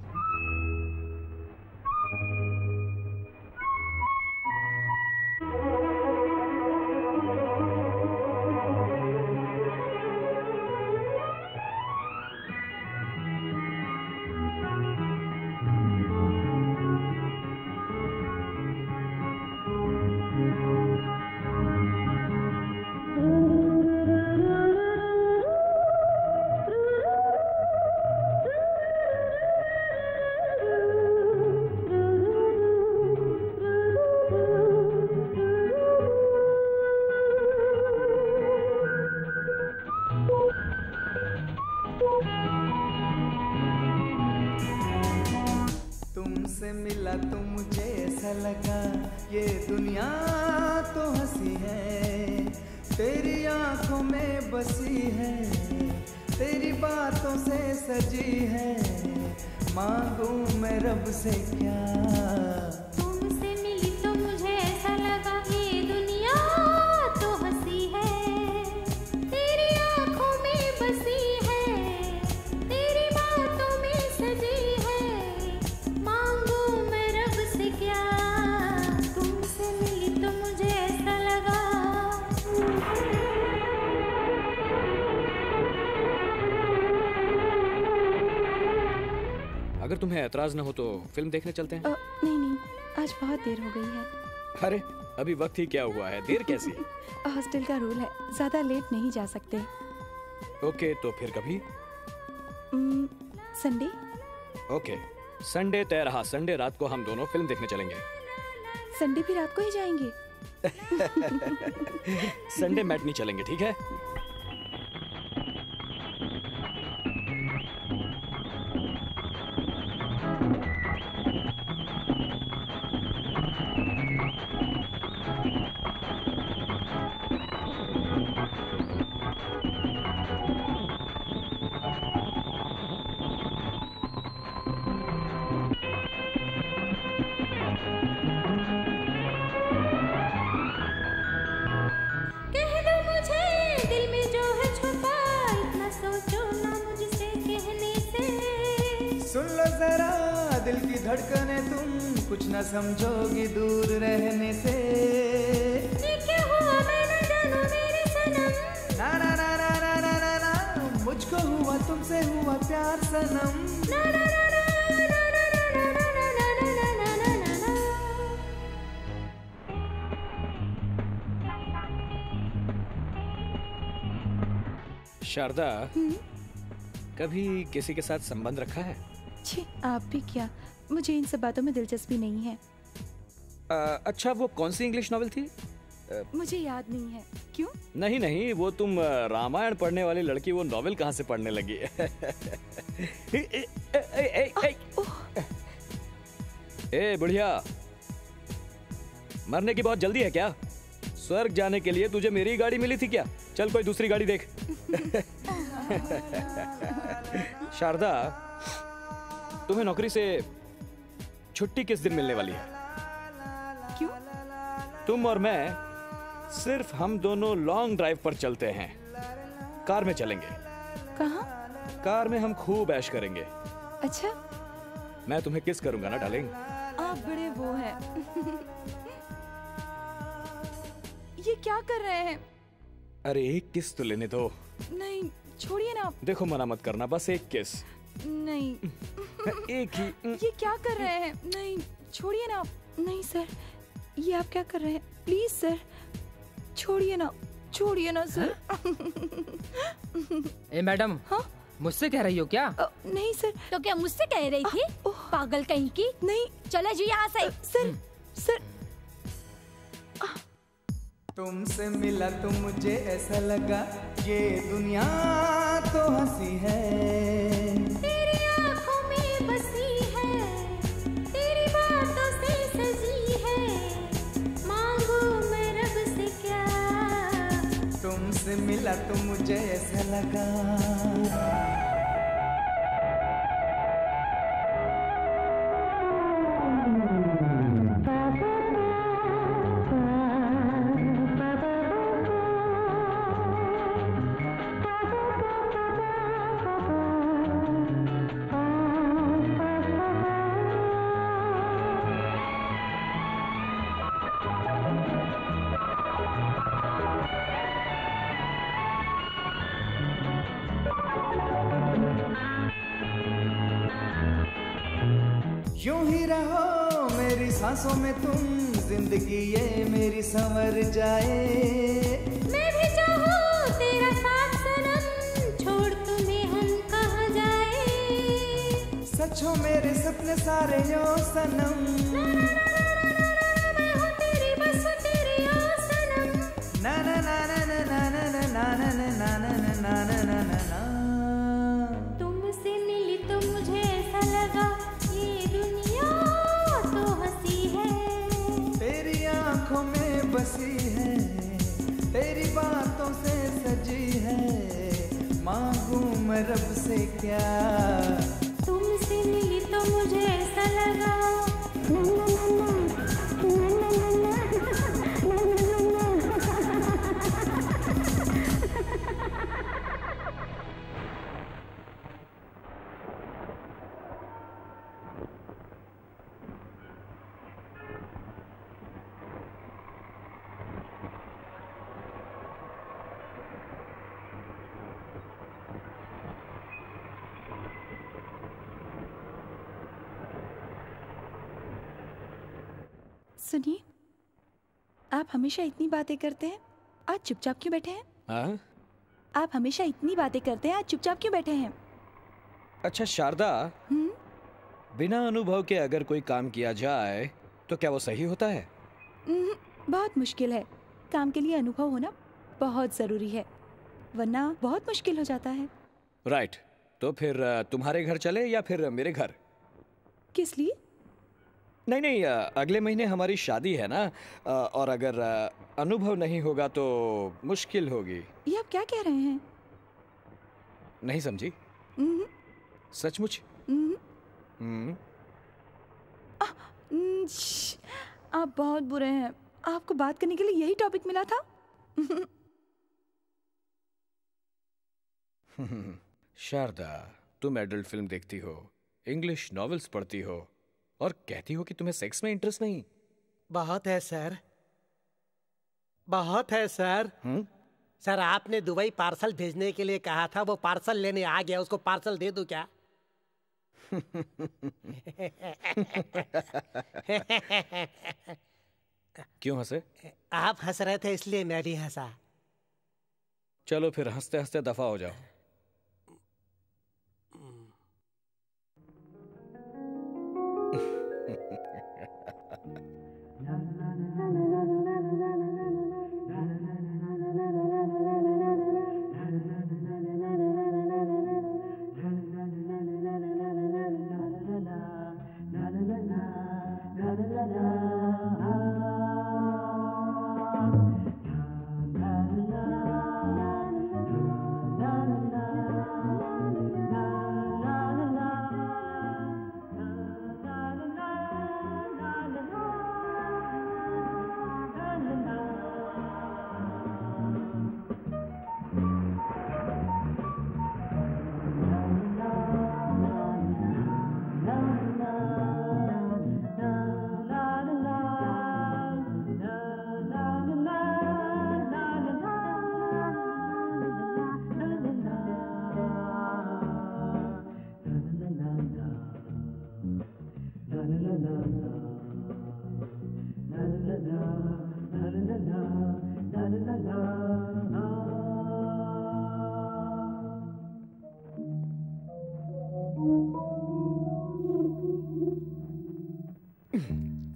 S10: तुमसे मिला तो मुझे ऐसा लगा ये दुनिया तो हंसी है, तेरी आंखों में बसी है, तेरी बातों से सजी है, मांगू मैं रब से क्या।
S11: तुमसे मिली तो मुझे ऐसा लगा ये दुनिया तो हंसी है, तेरी आंखों में बसी है, तेरी बातों में सजी है, मांगू मैं रब से क्या। तुमसे मिली तो मुझे ऐसा लगा।
S3: अगर तुम्हें ऐतराज न हो तो फिल्म देखने चलते हैं?
S8: नहीं, आज बहुत देर हो गई है।
S3: अरे अभी वक्त ही क्या हुआ है, देर कैसी है?
S8: हॉस्टल का रूल है, ज्यादा लेट नहीं जा सकते।
S3: ओके, तो फिर कभी?
S8: संडे?
S3: ओके, संडे तय रहा। संडे रात को हम दोनों फिल्म देखने चलेंगे।
S8: संडे भी रात को ही जाएंगे?
S3: संडे मैटनी चलेंगे, ठीक है?
S10: दिल की धड़कने तुम कुछ न समझोगी दूर रहने से।
S11: क्या हुआ मैं न जानू मेरे सनम।
S10: ना ना ना ना ना ना ना ना, मुझको हुआ तुमसे हुआ प्यार सनम।
S11: ना ना ना ना ना ना ना ना ना ना ना ना।
S3: शारदा, कभी किसी के साथ संबंध रखा है?
S8: छी, आप भी क्या, मुझे इन सब बातों में दिलचस्पी नहीं है।
S3: अच्छा, वो कौन सी इंग्लिश नॉवेल थी?
S8: मुझे याद नहीं है। क्यों?
S3: नहीं, वो तुम रामायण पढ़ने वाली लड़की वो नॉवेल कहाँ से पढ़ने लगी? ए बुढ़िया, मरने की बहुत जल्दी है क्या? स्वर्ग जाने के लिए तुझे मेरी गाड़ी मिली थी क्या? चल कोई दूसरी गाड़ी देख। शारदा, तुम्हें नौकरी से छुट्टी किस दिन मिलने वाली है?
S8: क्यों?
S3: तुम और मैं सिर्फ हम दोनों लॉन्ग ड्राइव पर चलते हैं। कार में चलेंगे।
S8: कहाँ?
S3: कार में हम खूब ऐश करेंगे।
S8: अच्छा।
S3: मैं तुम्हें किस करूंगा ना डार्लिंग।
S8: आप बड़े वो हैं। ये क्या कर रहे हैं?
S3: अरे एक किस तो लेने दो।
S8: नहीं, छोड़िए ना।
S3: देखो मना मत करना, बस एक किस।
S8: नहीं।
S3: एक ही।
S8: ये क्या कर रहे हैं? नहीं, छोड़िए ना। नहीं सर, ये आप क्या कर रहे हैं? प्लीज सर, छोड़िए ना, छोड़िए ना सर।
S2: ए मैडम।
S8: हाँ?
S2: मुझसे कह रही हो क्या?
S8: नहीं सर।
S1: तो क्या मुझसे कह रही थी? पागल कहीं की।
S8: नहीं।
S1: चले जी यहाँ से।
S8: सर।
S10: तुमसे मिला तो मुझे ऐसा लगा ये दुनिया तो हंसी है।
S11: तेरी आँखों में बसी है, तेरी बातों से सजी है, मांगू मैं रब से क्या।
S10: तुमसे मिला तो मुझे ऐसा लगा। यूं ही रहो मेरी सांसों में तुम, जिंदगी ये मेरी संवर जाए।
S11: मैं भी चाहूँ तेरा साथ सनम, छोड़ तुम्हें हम कहाँ जाए।
S10: सच हो मेरे सपने सारे यो सनम।
S11: मैं हूँ तेरी बस वो तेरी ओ सनम।
S10: ना ना ना ना ना ना ना ना ना ना ना ना ना ना ना ना।
S11: तुमसे मिली तो मुझे ऐसा लगा ये दुनिया तो हंसी है।
S10: तेरी आंखों में बसी है, तेरी बातों से सजी है, मांगू मैं रब से क्या।
S11: तुमसे मिली तो मुझे ऐसा लगा।
S8: सुनिए, आप हमेशा इतनी बातें करते हैं, आज चुपचाप क्यों बैठे हैं?
S3: हाँ?
S8: आप हमेशा इतनी बातें करते हैं, आज चुपचाप क्यों बैठे हैं?
S3: अच्छा शारदा, बिना अनुभव के अगर कोई काम किया जाए तो क्या वो सही होता है?
S8: बहुत मुश्किल है। काम के लिए अनुभव होना बहुत जरूरी है, वरना बहुत मुश्किल हो जाता है।
S3: राइट। तो फिर तुम्हारे घर चले या फिर मेरे घर?
S8: किस लिए?
S3: नहीं नहीं, अगले महीने हमारी शादी है ना, और अगर अनुभव नहीं होगा तो मुश्किल होगी।
S8: ये आप क्या कह रहे हैं?
S3: नहीं समझी? सचमुच?
S8: आप बहुत बुरे हैं। आपको बात करने के लिए यही टॉपिक मिला था?
S3: शारदा, तुम एडल्ट फिल्म देखती हो, इंग्लिश नॉवेल्स पढ़ती हो और कहती हो कि तुम्हें सेक्स में इंटरेस्ट नहीं।
S4: बहुत है सर, बहुत है सर। सर आपने दुबई पार्सल भेजने के लिए कहा था, वो पार्सल लेने आ गया, उसको पार्सल दे दूं क्या?
S3: क्यों हंसे?
S4: आप हंस रहे थे इसलिए मैं भी हंसा।
S3: चलो फिर हंसते हंसते दफा हो जाओ।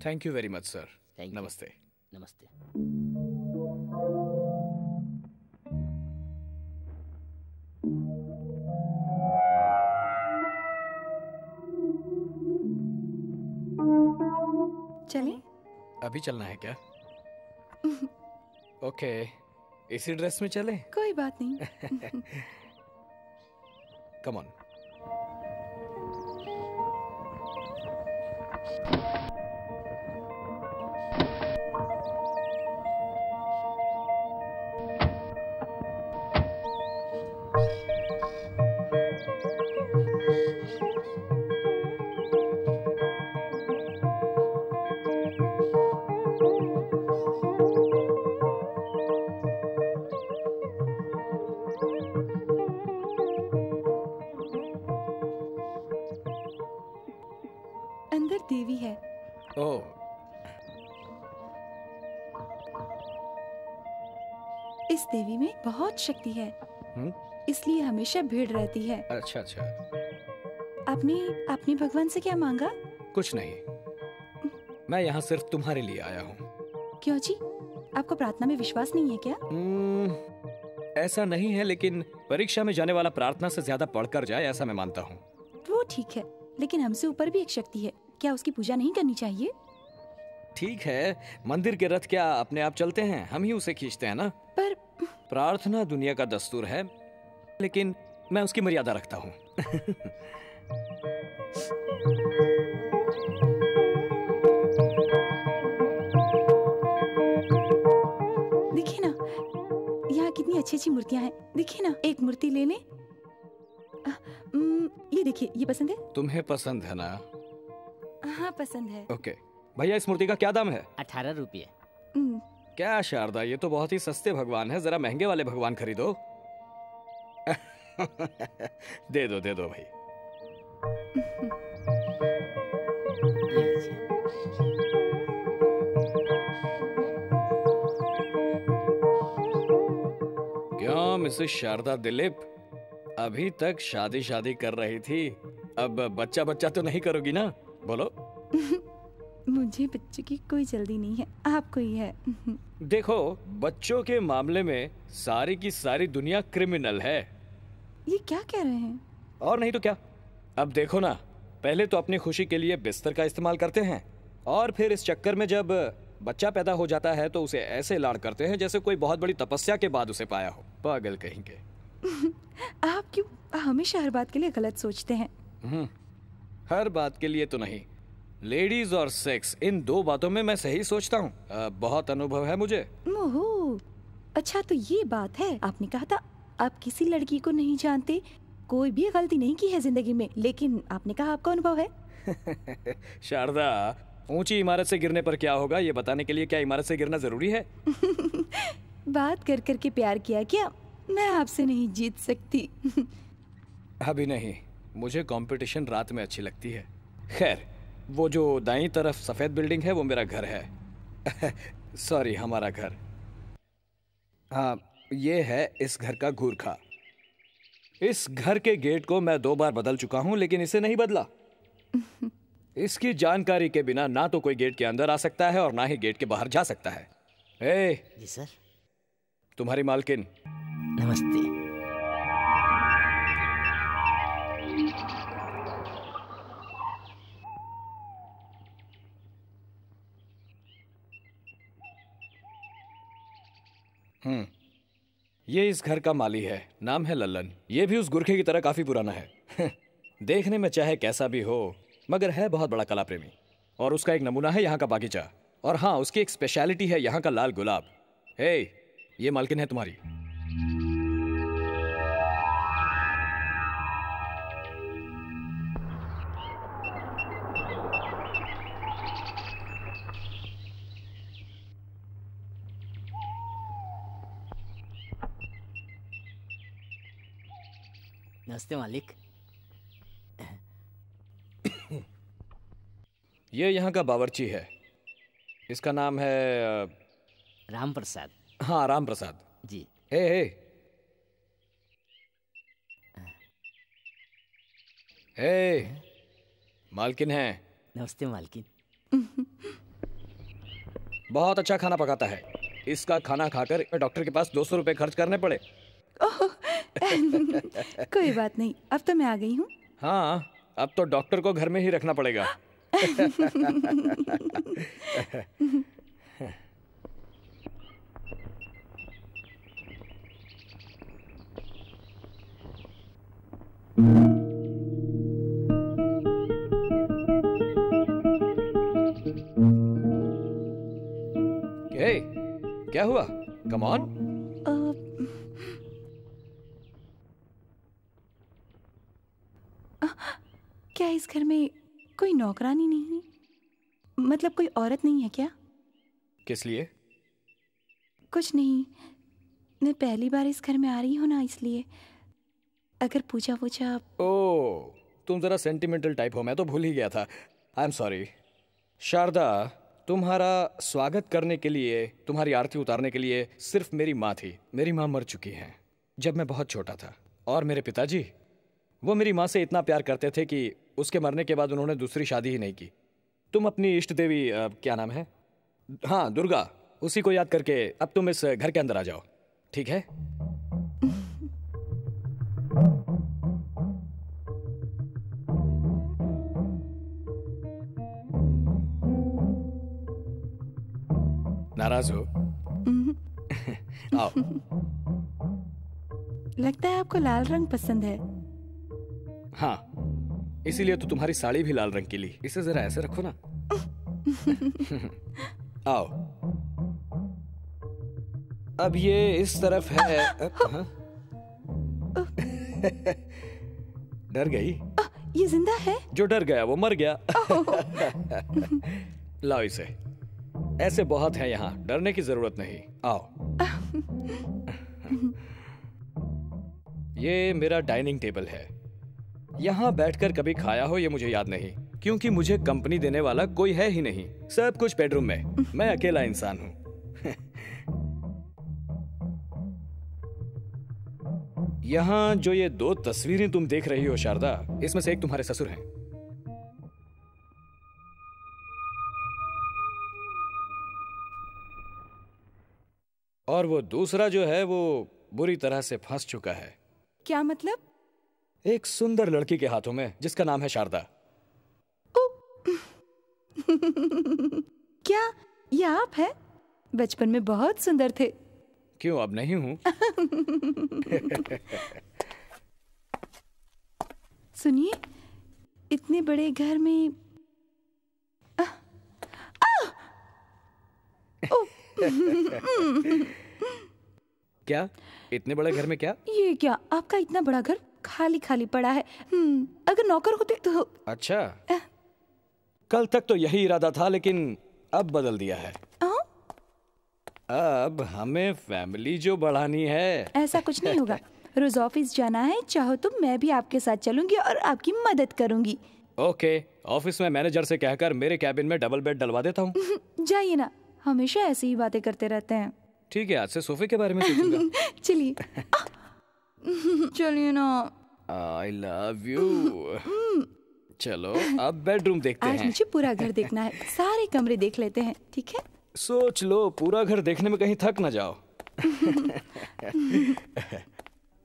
S3: Thank you very much sir.
S9: Thank you.
S3: नमस्ते।
S9: नमस्ते।
S8: चले?
S3: अभी चलना है क्या? ओके, इसी ड्रेस में चले?
S8: कोई बात नहीं।
S3: Come on.
S8: अंदर देवी है।
S3: ओह,
S8: इस देवी में बहुत शक्ति है,
S3: हम्म?
S8: इसलिए हमेशा भीड़ रहती है।
S3: अच्छा अच्छा,
S8: आपने अपने भगवान से क्या मांगा?
S3: कुछ नहीं, मैं यहाँ सिर्फ तुम्हारे लिए आया हूँ।
S8: क्यों जी? आपको प्रार्थना में विश्वास नहीं है क्या?
S3: ऐसा नहीं है, लेकिन परीक्षा में जाने वाला प्रार्थना से ज्यादा पढ़कर जाए ऐसा मैं मानता हूँ।
S8: वो ठीक है, लेकिन हमसे ऊपर भी एक शक्ति है, क्या उसकी पूजा नहीं करनी चाहिए?
S3: ठीक है, मंदिर के रथ क्या अपने आप चलते हैं? हम ही उसे खींचते हैं ना।
S8: पर
S3: प्रार्थना दुनिया का दस्तूर है, लेकिन मैं उसकी मर्यादा रखता हूँ।
S8: देखिए ना, यहाँ कितनी अच्छी अच्छी मूर्तियाँ हैं। देखिए ना, एक मूर्ति ले लें। ये देखिए, ये पसंद है?
S3: तुम्हें पसंद है ना?
S8: हाँ पसंद है।
S3: ओके भैया, इस मूर्ति का क्या दाम है?
S9: 18 रुपये।
S3: क्या शारदा, ये तो बहुत ही सस्ते भगवान है, जरा महंगे वाले भगवान खरीदो। दे दो भाई।
S9: ये लीजिए।
S3: क्यों मिसेस शारदा दिलीप, अभी तक शादी कर रही थी, अब बच्चा तो नहीं करोगी ना? बोलो।
S8: मुझे बच्चे की कोई जल्दी नहीं है, आपको ही है।
S3: देखो, बच्चों के मामले में सारी की सारी दुनिया क्रिमिनल है।
S8: ये क्या कह रहे हैं?
S3: और नहीं तो क्या। अब देखो ना, पहले तो अपनी खुशी के लिए बिस्तर का इस्तेमाल करते हैं, और फिर इस चक्कर में जब बच्चा पैदा हो जाता है तो उसे ऐसे लाड़ करते हैं जैसे कोई बहुत बड़ी तपस्या के बाद उसे पाया हो। पागल कहीं के।
S8: आप क्यों हमेशा हर बात के लिए गलत सोचते हैं?
S3: हर बात के लिए तो नहीं, लेडीज और सेक्स, इन दो बातों में मैं सही सोचता हूँ। बहुत अनुभव है मुझे।
S8: ओहो, अच्छा तो ये बात है। आपने कहा था आप किसी लड़की को नहीं जानते, कोई भी गलती नहीं की है जिंदगी में, लेकिन आपने कहा आपका अनुभव है।
S3: शारदा, ऊंची इमारत से गिरने पर क्या होगा ये बताने के लिए क्या इमारत से गिरना जरूरी है?
S8: बात कर करके प्यार किया क्या? मैं आपसे नहीं जीत सकती।
S3: अभी नहीं, मुझे कंपटीशन रात में अच्छी लगती है। खैर, वो जो दाईं तरफ सफेद बिल्डिंग है वो मेरा घर है। सॉरी, हमारा घर। हाँ, ये है इस घर का घूरखा। इस घर के गेट को मैं 2 बार बदल चुका हूँ, लेकिन इसे नहीं बदला। इसकी जानकारी के बिना ना तो कोई गेट के अंदर आ सकता है और ना ही गेट के बाहर जा सकता है।
S9: जी सर।
S3: तुम्हारी मालकिन।
S9: नमस्ते।
S3: ये इस घर का माली है, नाम है लल्लन। ये भी उस गुरखे की तरह काफी पुराना है। देखने में चाहे कैसा भी हो, मगर है बहुत बड़ा कला प्रेमी। और उसका एक नमूना है यहाँ का बागीचा। और हाँ, उसकी एक स्पेशलिटी है यहाँ का लाल गुलाब। हे, ये मालकिन है तुम्हारी।
S9: नमस्ते मालिक।
S3: ये यहाँ का बावर्ची है। इसका नाम है
S9: राम प्रसाद।
S3: हाँ, राम प्रसाद
S9: जी।
S3: हे, मालकिन है।
S9: नमस्ते मालकिन।
S3: बहुत अच्छा खाना पकाता है। इसका खाना खाकर डॉक्टर के पास 200 रुपए खर्च करने पड़े।
S8: कोई बात नहीं, अब तो मैं आ गई हूँ।
S3: हाँ, अब तो डॉक्टर को घर में ही रखना पड़ेगा। क्या हुआ? Come on.
S8: क्या इस घर में कोई नौकरानी नहीं है? मतलब कोई औरत नहीं है क्या?
S3: किस लिए?
S8: कुछ नहीं, मैं पहली बार इस घर में आ रही हूँ ना, इसलिए अगर पूछा।
S3: ओह, तुम जरा सेंटिमेंटल टाइप हो, मैं तो भूल ही गया था। I am sorry. शारदा, तुम्हारा स्वागत करने के लिए, तुम्हारी आरती उतारने के लिए सिर्फ मेरी माँ थी। मेरी माँ मर चुकी हैं जब मैं बहुत छोटा था। और मेरे पिताजी, वो मेरी माँ से इतना प्यार करते थे कि उसके मरने के बाद उन्होंने दूसरी शादी ही नहीं की। तुम अपनी इष्ट देवी, क्या नाम है? हाँ, दुर्गा, उसी को याद करके अब तुम इस घर के अंदर आ जाओ, ठीक है? नाराज हो? आओ।
S8: लगता है आपको लाल रंग पसंद है।
S3: हाँ, इसीलिए तो तुम्हारी साड़ी भी लाल रंग की ली। इसे जरा ऐसे रखो ना। आओ। अब ये इस तरफ है। डर गई?
S8: ये जिंदा है?
S3: जो डर गया वो मर गया। लाओ इसे। ऐसे बहुत है यहाँ, डरने की जरूरत नहीं। आओ। ये मेरा डाइनिंग टेबल है। यहाँ बैठकर कभी खाया हो ये मुझे याद नहीं, क्योंकि मुझे कंपनी देने वाला कोई है ही नहीं। सब कुछ बेडरूम में, मैं अकेला इंसान हूँ। यहाँ जो ये 2 तस्वीरें तुम देख रही हो शारदा, इसमें से एक तुम्हारे ससुर हैं। और वो दूसरा जो है वो बुरी तरह से फंस चुका है।
S8: क्या मतलब?
S3: एक सुंदर लड़की के हाथों में जिसका नाम है शारदा।
S8: क्या ये आप है? बचपन में बहुत सुंदर थे।
S3: क्यों, अब नहीं हूं?
S8: सुनिए, इतने बड़े घर में
S3: क्या? इतने बड़े घर में क्या?
S8: ये क्या, आपका इतना बड़ा घर खाली खाली पड़ा है। अगर नौकर होते तो।
S3: अच्छा, कल तक तो यही इरादा था, लेकिन अब बदल दिया है। अब हमें फैमिली जो बढ़ानी है।
S8: ऐसा कुछ नहीं होगा। रोज ऑफिस जाना है, चाहो तो मैं भी आपके साथ चलूंगी और आपकी मदद करूंगी।
S3: ओके, ऑफिस में मैनेजर से कहकर मेरे कैबिन में डबल बेड डलवा देता हूँ।
S8: जाइए ना, हमेशा ऐसी ही बातें करते रहते हैं।
S3: ठीक है, आज से सोफे के बारे में सोचूंगा।
S8: चलिए। चलिए ना।
S3: I love you. चलो अब बेडरूम देखते हैं।
S8: आज मुझे पूरा घर देखना है, सारे कमरे देख लेते हैं, ठीक है?
S3: सोच लो, पूरा घर देखने में कहीं थक ना जाओ।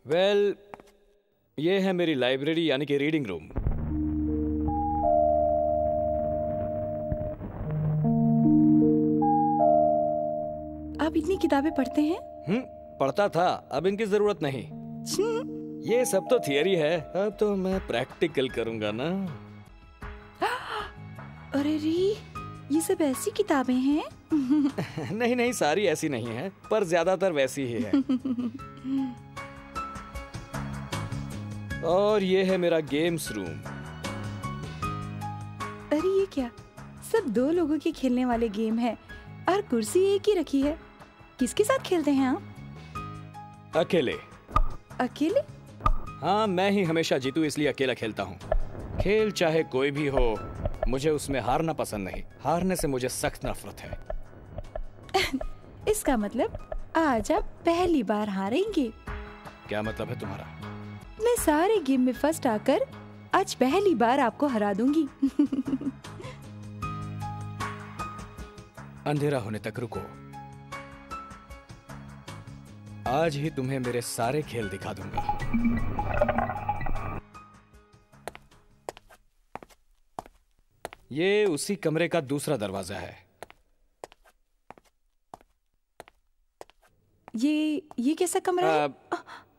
S3: वेल, ये है मेरी लाइब्रेरी, यानी कि रीडिंग रूम।
S8: आप इतनी किताबें पढ़ते हैं?
S3: पढ़ता था, अब इनकी जरूरत नहीं। ये सब तो थियरी है, अब तो मैं प्रैक्टिकल करूंगा ना।
S8: अरे री, ये सब ऐसी किताबें हैं?
S3: नहीं नहीं, सारी ऐसी नहीं है, पर ज्यादातर वैसी ही है। और ये है मेरा गेम्स रूम।
S8: अरे ये क्या, सब 2 लोगों के खेलने वाले गेम है और कुर्सी एक ही रखी है। किसके साथ खेलते हैं आप?
S3: अकेले।
S8: अकेले?
S3: हाँ, मैं ही हमेशा जीतू, इसलिए अकेला खेलता हूँ। खेल चाहे कोई भी हो, मुझे उसमें हारना पसंद नहीं। हारने से मुझे सख्त नफरत है।
S8: इसका मतलब आज आप पहली बार हारेंगे।
S3: क्या मतलब है तुम्हारा?
S8: मैं सारे गेम में फर्स्ट आकर आज पहली बार आपको हरा दूंगी।
S3: अंधेरा होने तक रुको। आज ही तुम्हें मेरे सारे खेल दिखा दूंगा। ये उसी कमरे का दूसरा दरवाजा है।
S8: ये कैसा कमरा है?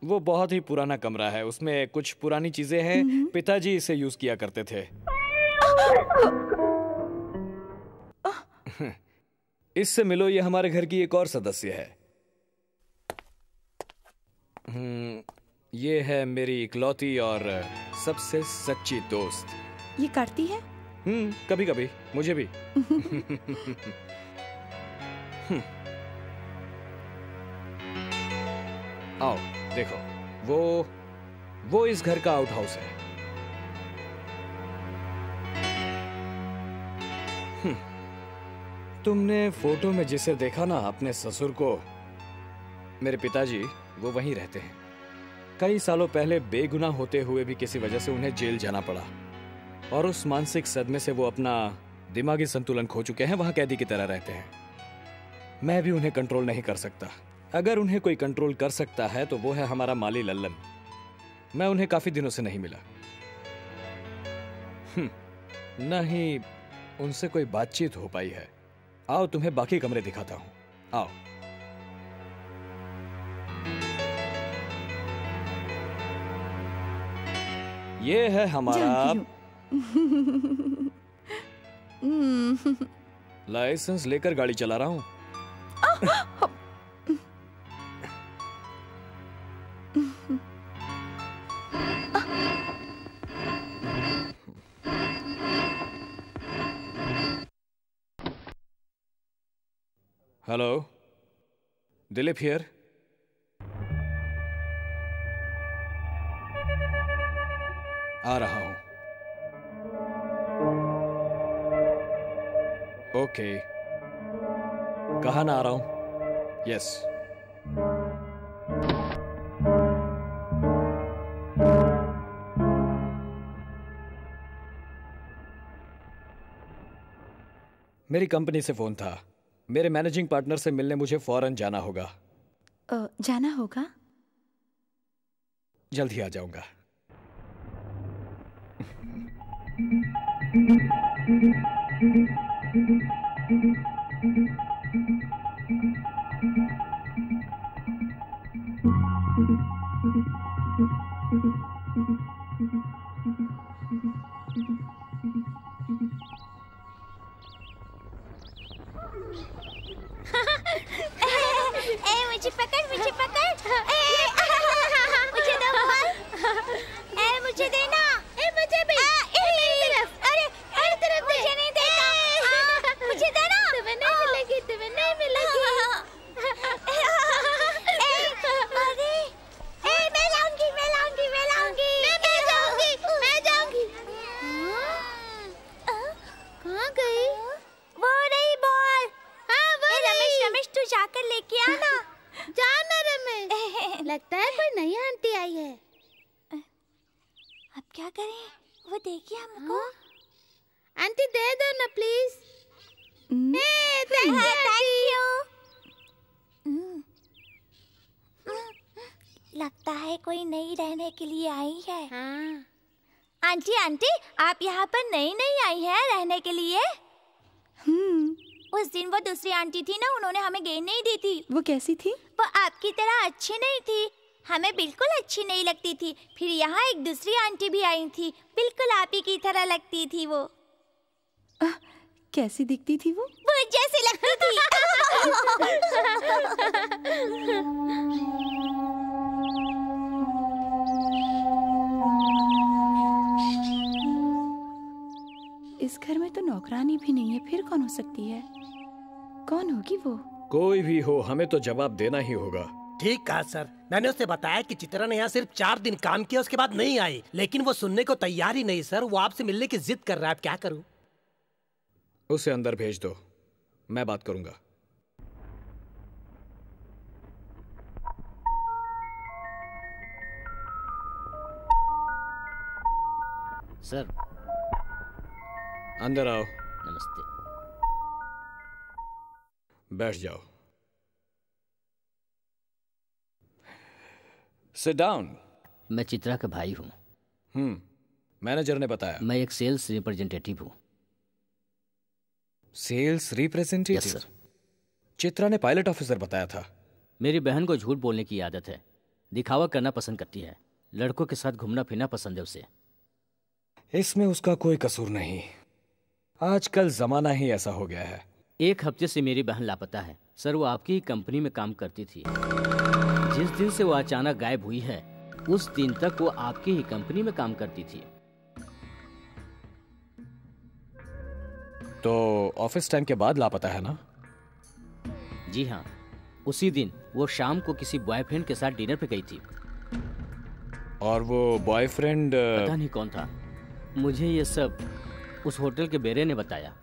S3: वो बहुत ही पुराना कमरा है। उसमें कुछ पुरानी चीजें हैं। पिताजी इसे यूज किया करते थे। इससे मिलो, ये हमारे घर की एक और सदस्य है। ये है मेरी इकलौती और सबसे सच्ची दोस्त।
S8: ये काटती है?
S3: कभी कभी मुझे भी। आओ देखो, वो इस घर का आउट हाउस है। तुमने फोटो में जिसे देखा ना, अपने ससुर को, मेरे पिताजी वो वहीं रहते हैं। कई सालों पहले बेगुनाह होते हुए भी किसी वजह से उन्हें जेल जाना पड़ा, और उस मानसिक सदमे से वो अपना दिमागी संतुलन खो चुके हैं। वहां कैदी की तरह रहते हैं। मैं भी उन्हें कंट्रोल नहीं कर सकता। अगर उन्हें कोई कंट्रोल कर सकता है तो वो है हमारा माली लल्लन। मैं उन्हें काफी दिनों से नहीं मिला, न ही उनसे कोई बातचीत हो पाई है। आओ तुम्हें बाकी कमरे दिखाता हूं। आओ। ये है हमारा लाइसेंस लेकर गाड़ी चला रहा हूं। Hello, Dilip here. आ रहा हूं। ओके, कहाँ ना आ रहा हूं? यस। मेरी कंपनी से फोन था। मेरे मैनेजिंग पार्टनर से मिलने मुझे फौरन जाना होगा।
S8: जाना होगा?
S3: जल्द ही आ जाऊंगा।
S1: मुझे पकड़, मुझे पकड़। मुझे दो बॉल। मुझे देना। मुझे भी। मेरी तरफ। अरे मेरी तरफ दे। मुझे नहीं देना। मुझे देना। तुम्हें नहीं मिलेगी, तुम्हें नहीं मिलेगी। अरे मैं लाऊंगी, मैं लाऊंगी, मैं लाऊंगी। मैं जाऊंगी, मैं जाऊंगी। कहाँ गई? वो रही बॉल। हाँ वो रमेश, रमेश तू जाकर लेके आना। जाना रमेश। लगता है कोई नई आंटी आई है। अब क्या करें? वो देखिए हमको। आंटी दे दो ना प्लीज। Thank you. लगता है कोई नई रहने के लिए आई है। हाँ। आंटी आंटी, आप यहाँ पर नई नई आई हैं रहने के लिए? उस दिन वो दूसरी आंटी थी ना, उन्होंने हमें गेंद नहीं दी थी।
S8: वो कैसी थी?
S1: वो आपकी तरह अच्छी नहीं थी, हमें बिल्कुल अच्छी नहीं लगती थी। फिर यहाँ एक दूसरी आंटी भी आई थी, बिल्कुल आप ही की तरह लगती थी वो।
S8: कैसी दिखती थी वो?
S1: वो जैसी लगती थी।
S8: इस घर में तो नौकरानी भी नहीं है, फिर कौन हो सकती है? कौन होगी वो?
S3: कोई भी हो, हमें तो जवाब देना ही होगा।
S4: ठीक कहा सर। मैंने उसे बताया कि चित्रा ने यहाँ सिर्फ 4 दिन काम किया, उसके बाद नहीं आई, लेकिन वो सुनने को तैयार ही नहीं सर। वो आपसे मिलने की जिद कर रहा है। अब क्या करूं?
S3: उसे अंदर भेज दो, मैं बात करूंगा।
S9: सर,
S3: अंदर आओ।
S9: नमस्ते।
S3: बैठ जाओ। Sit down.
S9: मैं चित्रा का भाई हूँ।
S3: मैनेजर ने बताया।
S9: मैं एक सेल्स रिप्रेजेंटेटिव हूँ।
S3: Sales representative?
S9: Yes sir.
S3: Chitra ने पायलट ऑफिसर बताया था।
S9: मेरी बहन को झूठ बोलने की आदत है, दिखावा करना पसंद करती है, लड़कों के साथ घूमना फिरना पसंद है उसे।
S3: इसमें उसका कोई कसूर नहीं, आजकल जमाना ही ऐसा हो गया है।
S9: 1 हफ्ते से मेरी बहन लापता है सर। वो आपकी ही कंपनी में काम करती थी। जिस दिन से वो अचानक गायब हुई है उस दिन तक वो आपकी ही कंपनी में काम करती थी।
S3: तो ऑफिस टाइम के बाद लापता है ना?
S9: जी हाँ, उसी दिन वो शाम को किसी बॉयफ्रेंड के साथ डिनर पे गई थी।
S3: और वो बॉयफ्रेंड
S9: पता नहीं कौन था। मुझे ये सब उस होटल के बेरे ने बताया।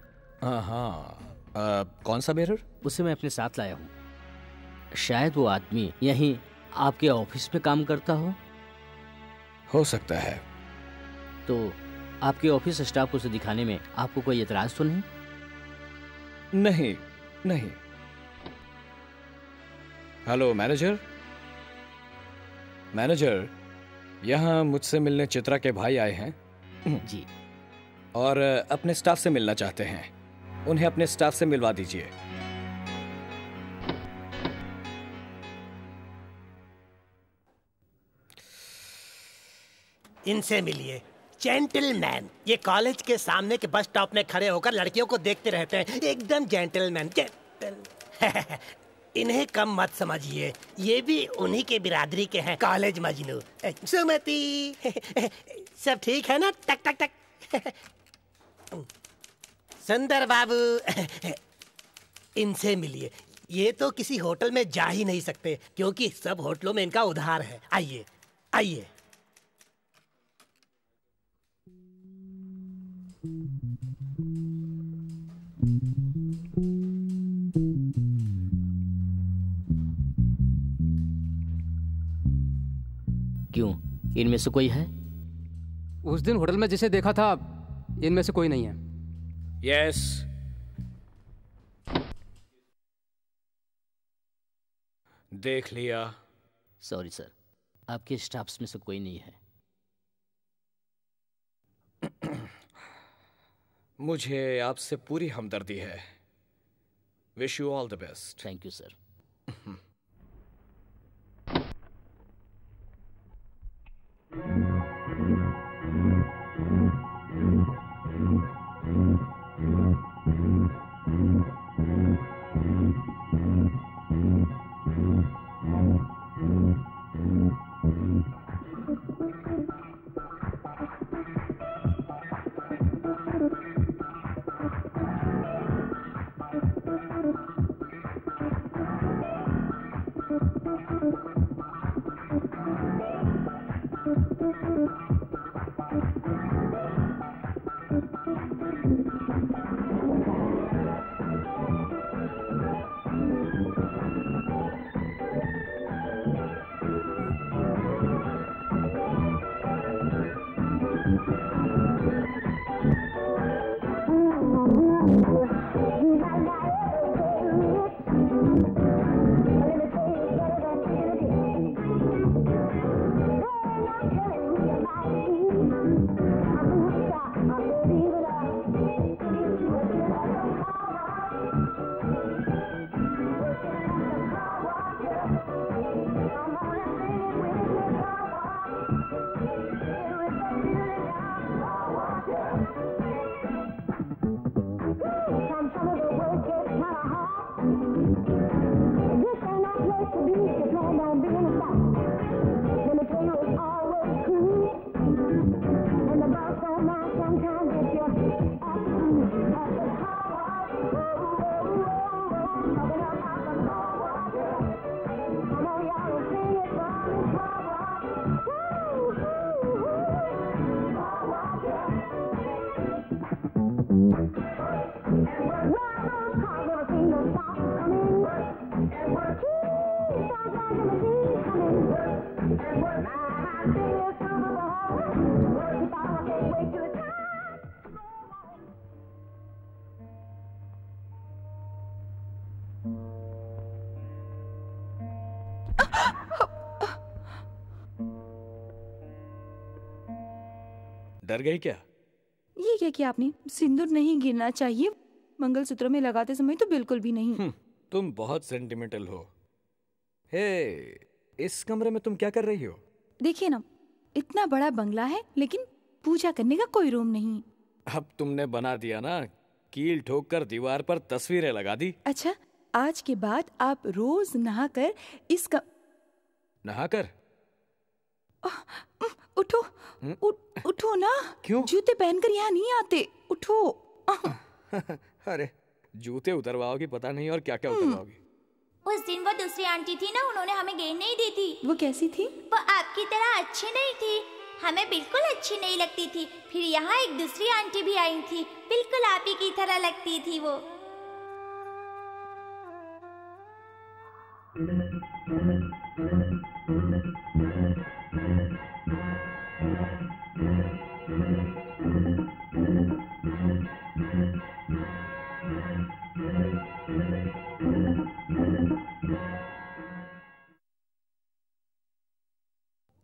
S3: हाँ, कौन सा बेरर?
S9: उसे मैं अपने साथ लाया हूँ। शायद वो आदमी यहीं आपके ऑफिस में काम करता हो
S3: सकता है।
S9: तो आपके ऑफिस स्टाफ को उसे दिखाने में आपको कोई एतराज तो नहीं?
S3: नहीं। Hello manager. यहाँ मुझसे मिलने चित्रा के भाई आए हैं।
S9: जी।
S3: और अपने स्टाफ से मिलना चाहते हैं। उन्हें अपने स्टाफ से मिलवा दीजिए।
S4: इनसे मिलिए। जेंटलमैन ये कॉलेज के सामने के बस स्टॉप में खड़े होकर लड़कियों को देखते रहते हैं। एकदम जेंटलमैन। इन्हें कम मत समझिए, ये भी उन्हीं के बिरादरी के हैं, कॉलेज मजनू। सुमति सब ठीक है ना? टक टक टक। सुंदर बाबू इनसे मिलिए। ये तो किसी होटल में जा ही नहीं सकते क्योंकि सब होटलों में इनका उधार है। आइए आइए।
S9: क्यों, इनमें से कोई है?
S5: उस दिन होटल में जिसे देखा था इनमें से कोई नहीं है।
S3: यस। देख लिया।
S9: सॉरी सर, आपके स्टाफ्स में से कोई नहीं है।
S3: मुझे आपसे पूरी हमदर्दी है। Wish you all the best.
S9: Thank you sir.
S3: डर गई क्या?
S8: ये क्या किया आपने? सिंदूर नहीं गिरना चाहिए मंगलसूत्र में लगाते समय तो बिल्कुल भी नहीं।
S3: तुम बहुत सेंटिमेंटल हो। हे, इस कमरे में तुम क्या कर रही हो?
S8: देखिए ना, इतना बड़ा बंगला है लेकिन पूजा करने का कोई रूम नहीं।
S3: अब तुमने बना दिया ना, कील ठोक कर दीवार पर तस्वीरें लगा दी।
S8: अच्छा, आज के बाद आप रोज नहाकर
S3: नहाकर?
S8: उठो, उठो ना।
S3: क्यों?
S8: जूते पहनकर यहाँ नहीं आते, उठो।
S3: अरे जूते उतरवाओगी पता नहीं और क्या क्या उतरवाओगी।
S1: उस दिन वो दूसरी आंटी थी ना, उन्होंने हमें गेंद नहीं दी थी।
S8: वो कैसी थी?
S1: वो आपकी तरह अच्छी नहीं थी, हमें बिल्कुल अच्छी नहीं लगती थी। फिर यहाँ एक दूसरी आंटी भी आई थी, बिल्कुल आप ही की तरह लगती थी वो।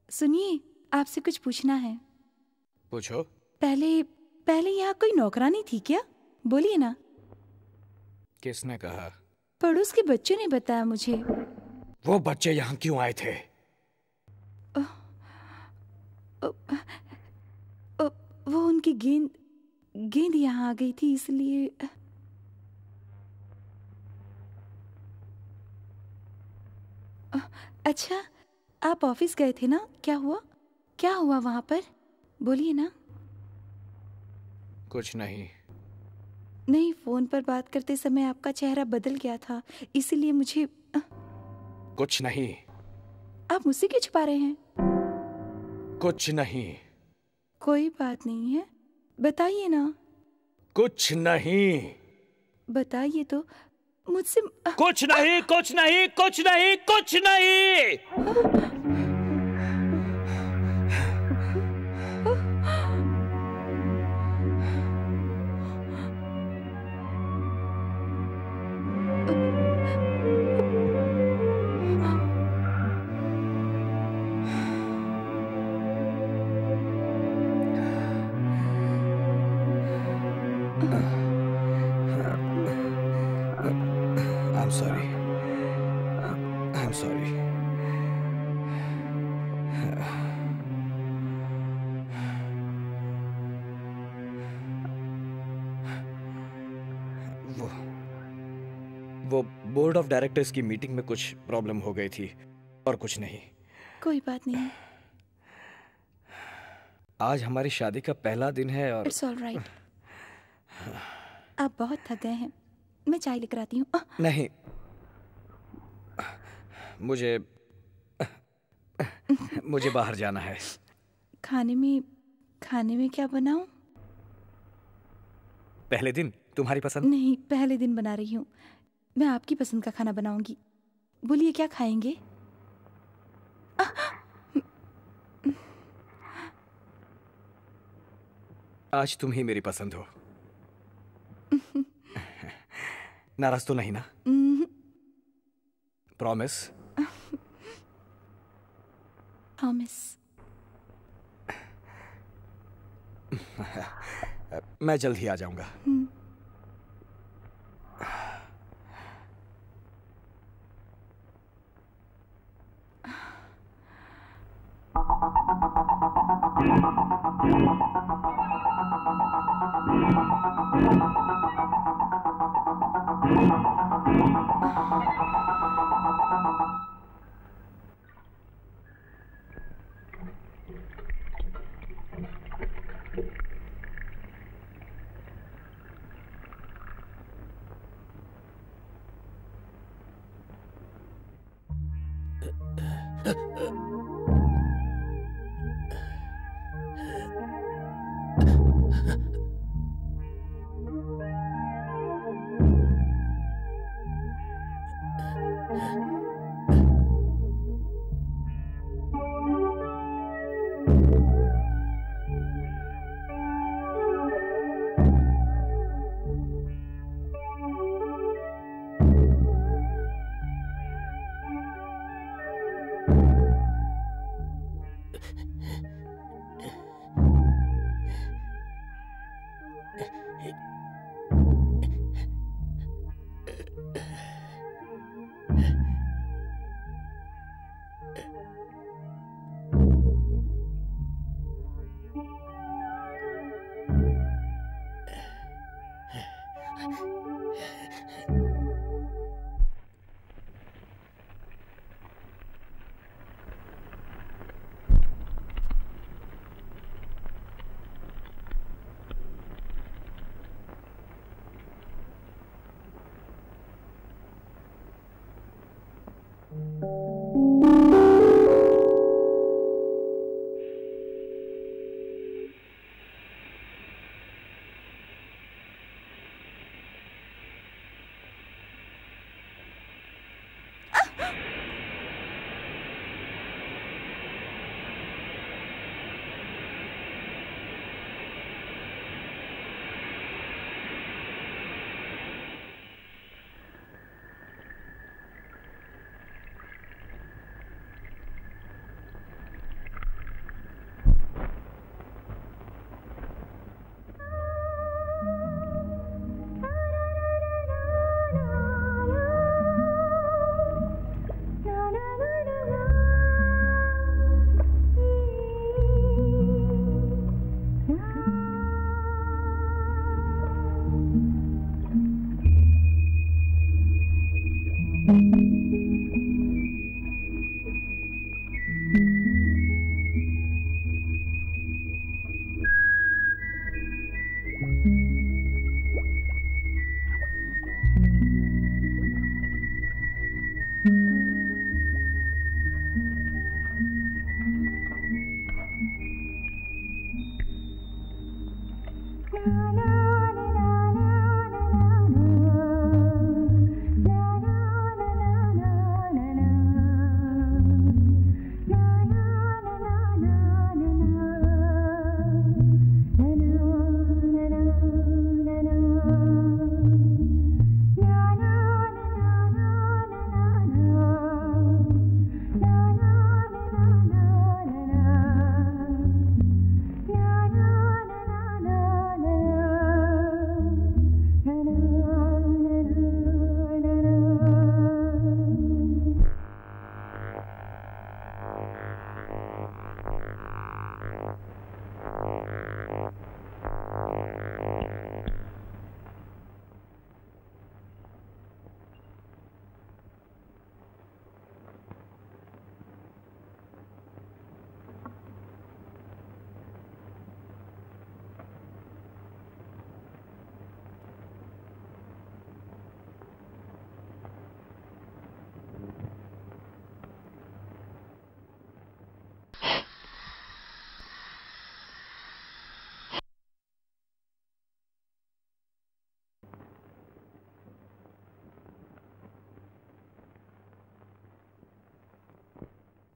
S8: सुनिए, आपसे कुछ पूछना है।
S3: पूछो।
S8: पहले यहाँ कोई नौकरानी थी क्या? बोलिए ना।
S3: किसने कहा?
S8: पड़ोस के बच्चों ने बताया मुझे।
S3: वो बच्चे यहाँ क्यों आए थे?
S8: वो उनकी गेंद यहाँ आ गई थी इसलिए। अच्छा, आप ऑफिस गए थे ना, क्या हुआ वहां पर? बोलिए ना।
S3: कुछ नहीं।
S8: नहीं, फोन पर बात करते समय आपका चेहरा बदल गया था, इसीलिए मुझे।
S3: कुछ नहीं।
S8: आप मुझसे क्यों छुपा रहे हैं?
S3: कुछ नहीं।
S8: कोई बात नहीं है, बताइए ना।
S3: कुछ नहीं।
S8: बताइए तो मुझसे।
S3: कुछ नहीं, कुछ नहीं, कुछ नहीं, कुछ नहीं। वो बोर्ड ऑफ डायरेक्टर्स की मीटिंग में कुछ प्रॉब्लम हो गई थी और कुछ नहीं।
S8: कोई बात नहीं।
S3: आज हमारी शादी का पहला दिन है और
S8: इट्स ऑल राइट। आप बहुत थक गए हैं, मैं चाय लेकर आती हूँ।
S3: नहीं, मुझे बाहर जाना है। खाने
S8: में क्या बनाऊं?
S3: पहले दिन तुम्हारी पसंद?
S8: नहीं, पहले दिन बना रही हूँ। मैं आपकी पसंद का खाना बनाऊंगी। बोलिए क्या खाएंगे?
S3: आज तुम ही मेरी पसंद हो। नाराज तो नहीं ना? प्रॉमिस?
S8: प्रॉमिस।
S3: मैं जल्द ही आ जाऊंगा।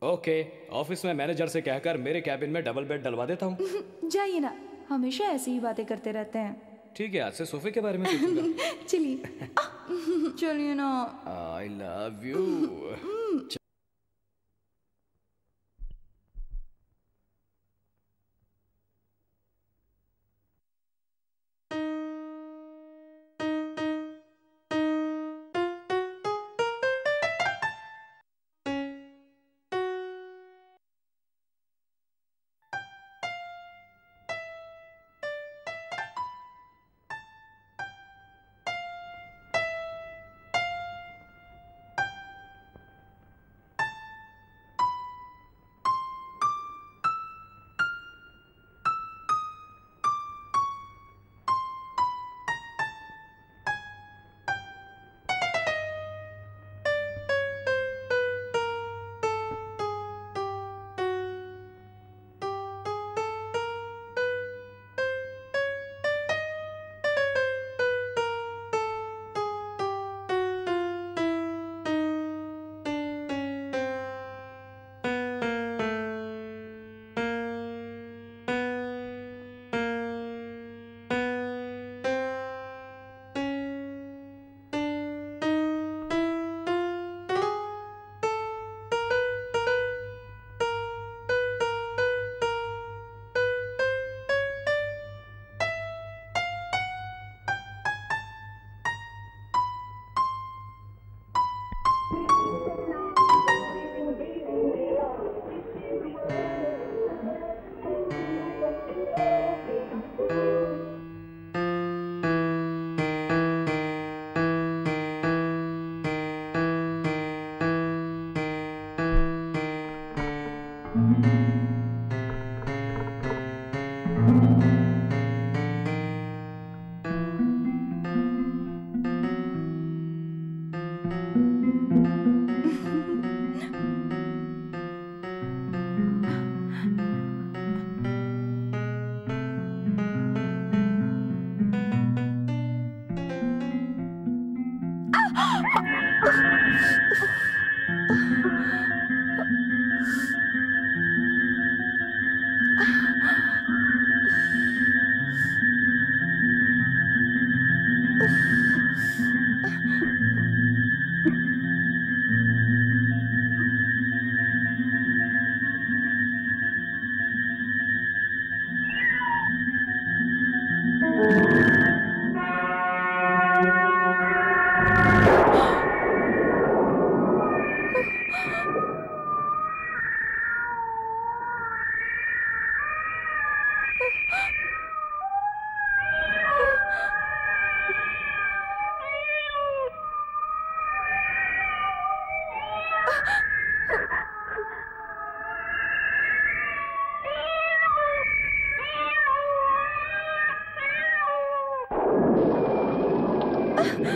S3: ओके, ऑफिस में मैनेजर से कहकर मेरे कैबिन में डबल बेड डलवा देता हूँ।
S8: जाइए ना, हमेशा ऐसी ही बातें करते रहते हैं।
S3: ठीक है, आज से सोफे के बारे में सोचूंगा।
S8: चलिए चलिए ना।
S3: I love you.
S8: अरे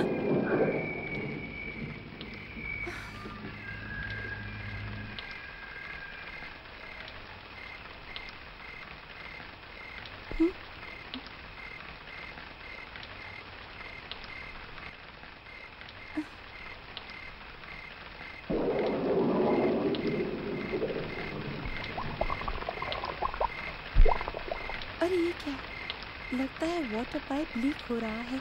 S8: ये क्या? लगता है वाटर पाइप लीक हो रहा है।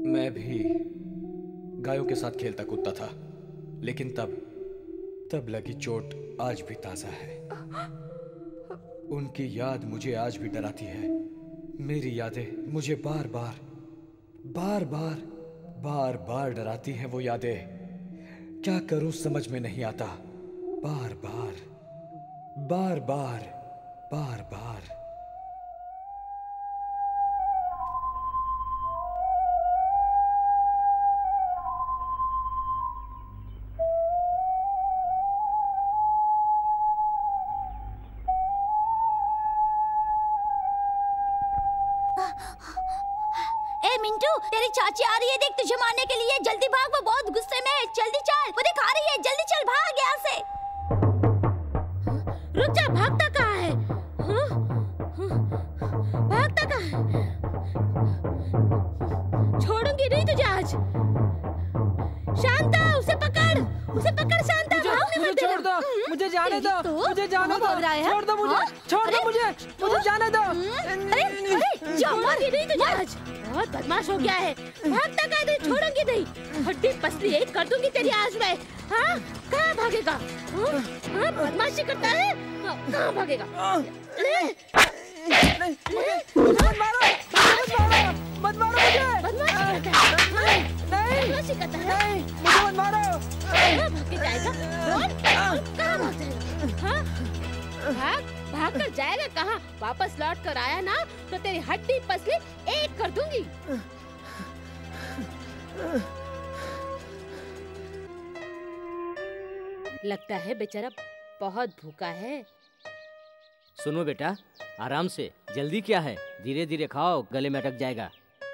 S3: मैं भी गायों के साथ खेलता कूदता था, लेकिन तब लगी चोट आज भी ताजा है। उनकी याद मुझे आज भी डराती है। मेरी यादें मुझे बार बार डराती हैं। वो यादें क्या करूं समझ में नहीं आता। बार बार
S1: ए मिंटू, तेरी चाची आ रही है, देख तुझे मारने के लिए। जल्दी भाग, वो बहुत गुस्से में है। जल्दी चल, वो दिखा रही है। जल्दी चल, भाग यहाँ से।
S6: रुक जा, भागता कहाँ है? भागता कहाँ है? छोड़ूंगी नहीं तुझे आज। शांता, उसे पकड़ शांता।
S2: मुझे छोड़ दो, मुझे जाने दो, मुझे जाने दो, छोड़ दो मुझे, छोड़ दो मुझे जाने दो।
S6: अरे छोड़ूंगी नहीं तुझे आज। बहुत बदमाश हो गया है। भागता कहाँ है? छोड़ूंगी नहीं। हड्डी पसली एक कर दूंगी तेरी आज मैं। हाँ, कहाँ भागेगा? हाँ, बदमाशी करता है। कहाँ भागेगा?
S2: मत मारो मुझे।
S6: बदमाशी करता है।
S2: मुझे मत मारो।
S6: कहाँ भाग के जाएगा? कहाँ भाग जाएगा? हाँ, भाग कर जाएगा कहाँ? वापस लौट कर आया ना तो तेरी हड्डी पसली एक कर दूंगी। लगता है बेचारा बहुत भूखा है।
S9: सुनो बेटा, आराम से, जल्दी क्या है, धीरे धीरे खाओ, गले में अटक जाएगा।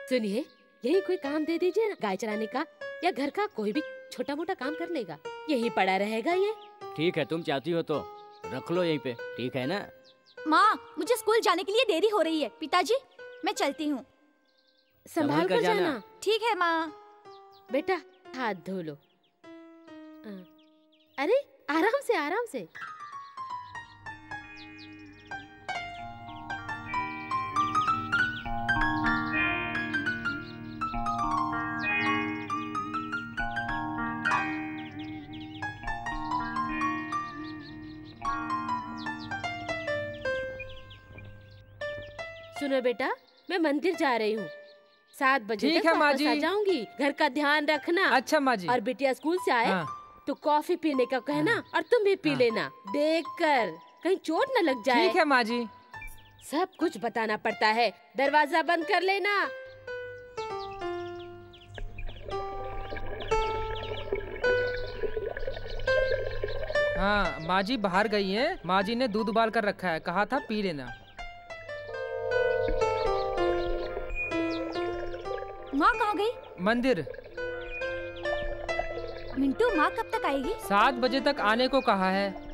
S6: सुनिए, यही कोई काम दे दीजिए ना, गाय चराने का या घर का कोई भी छोटा मोटा काम कर लेगा, यही पड़ा रहेगा ये।
S9: ठीक है, तुम चाहती हो तो रख लो यहीं पे, ठीक है ना?
S1: माँ, मुझे स्कूल जाने के लिए देरी हो रही है। पिताजी, मैं चलती हूँ।
S6: संभाल कर जाना।
S1: ठीक है माँ।
S6: बेटा हाथ धो लो। अरे आराम से, आराम से। सुनो बेटा, मैं मंदिर जा रही हूँ, 7 बजे तक वापस आ जाऊंगी। घर का ध्यान रखना।
S2: अच्छा माँ जी।
S6: और बिटिया स्कूल से आए तो कॉफी पीने का कहना और तुम भी पी लेना, देखकर कहीं चोट न लग जाए।
S2: ठीक है माँ जी।
S6: सब कुछ बताना पड़ता है। दरवाजा बंद कर लेना।
S2: हाँ, माँ जी बाहर गई हैं। माँ जी ने दूध उबाल कर रखा है, कहा था पी लेना।
S1: माँ कहाँ गई?
S2: मंदिर।
S1: मिंटू, माँ कब तक आएगी?
S2: 7 बजे तक आने को कहा है।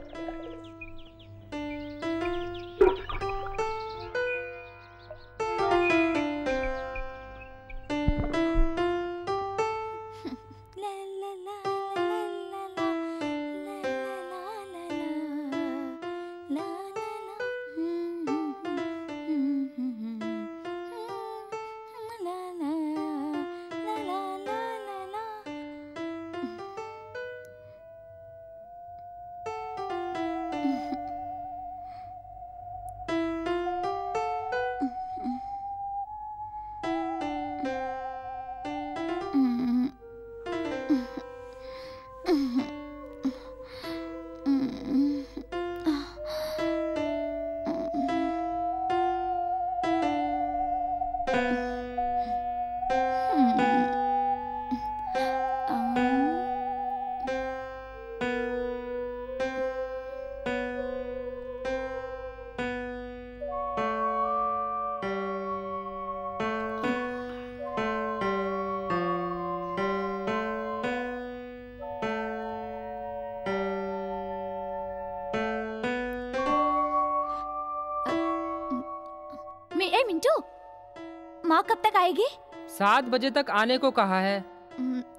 S1: मिंटू, माँ कब तक आएगी?
S2: 7 बजे तक आने को कहा है।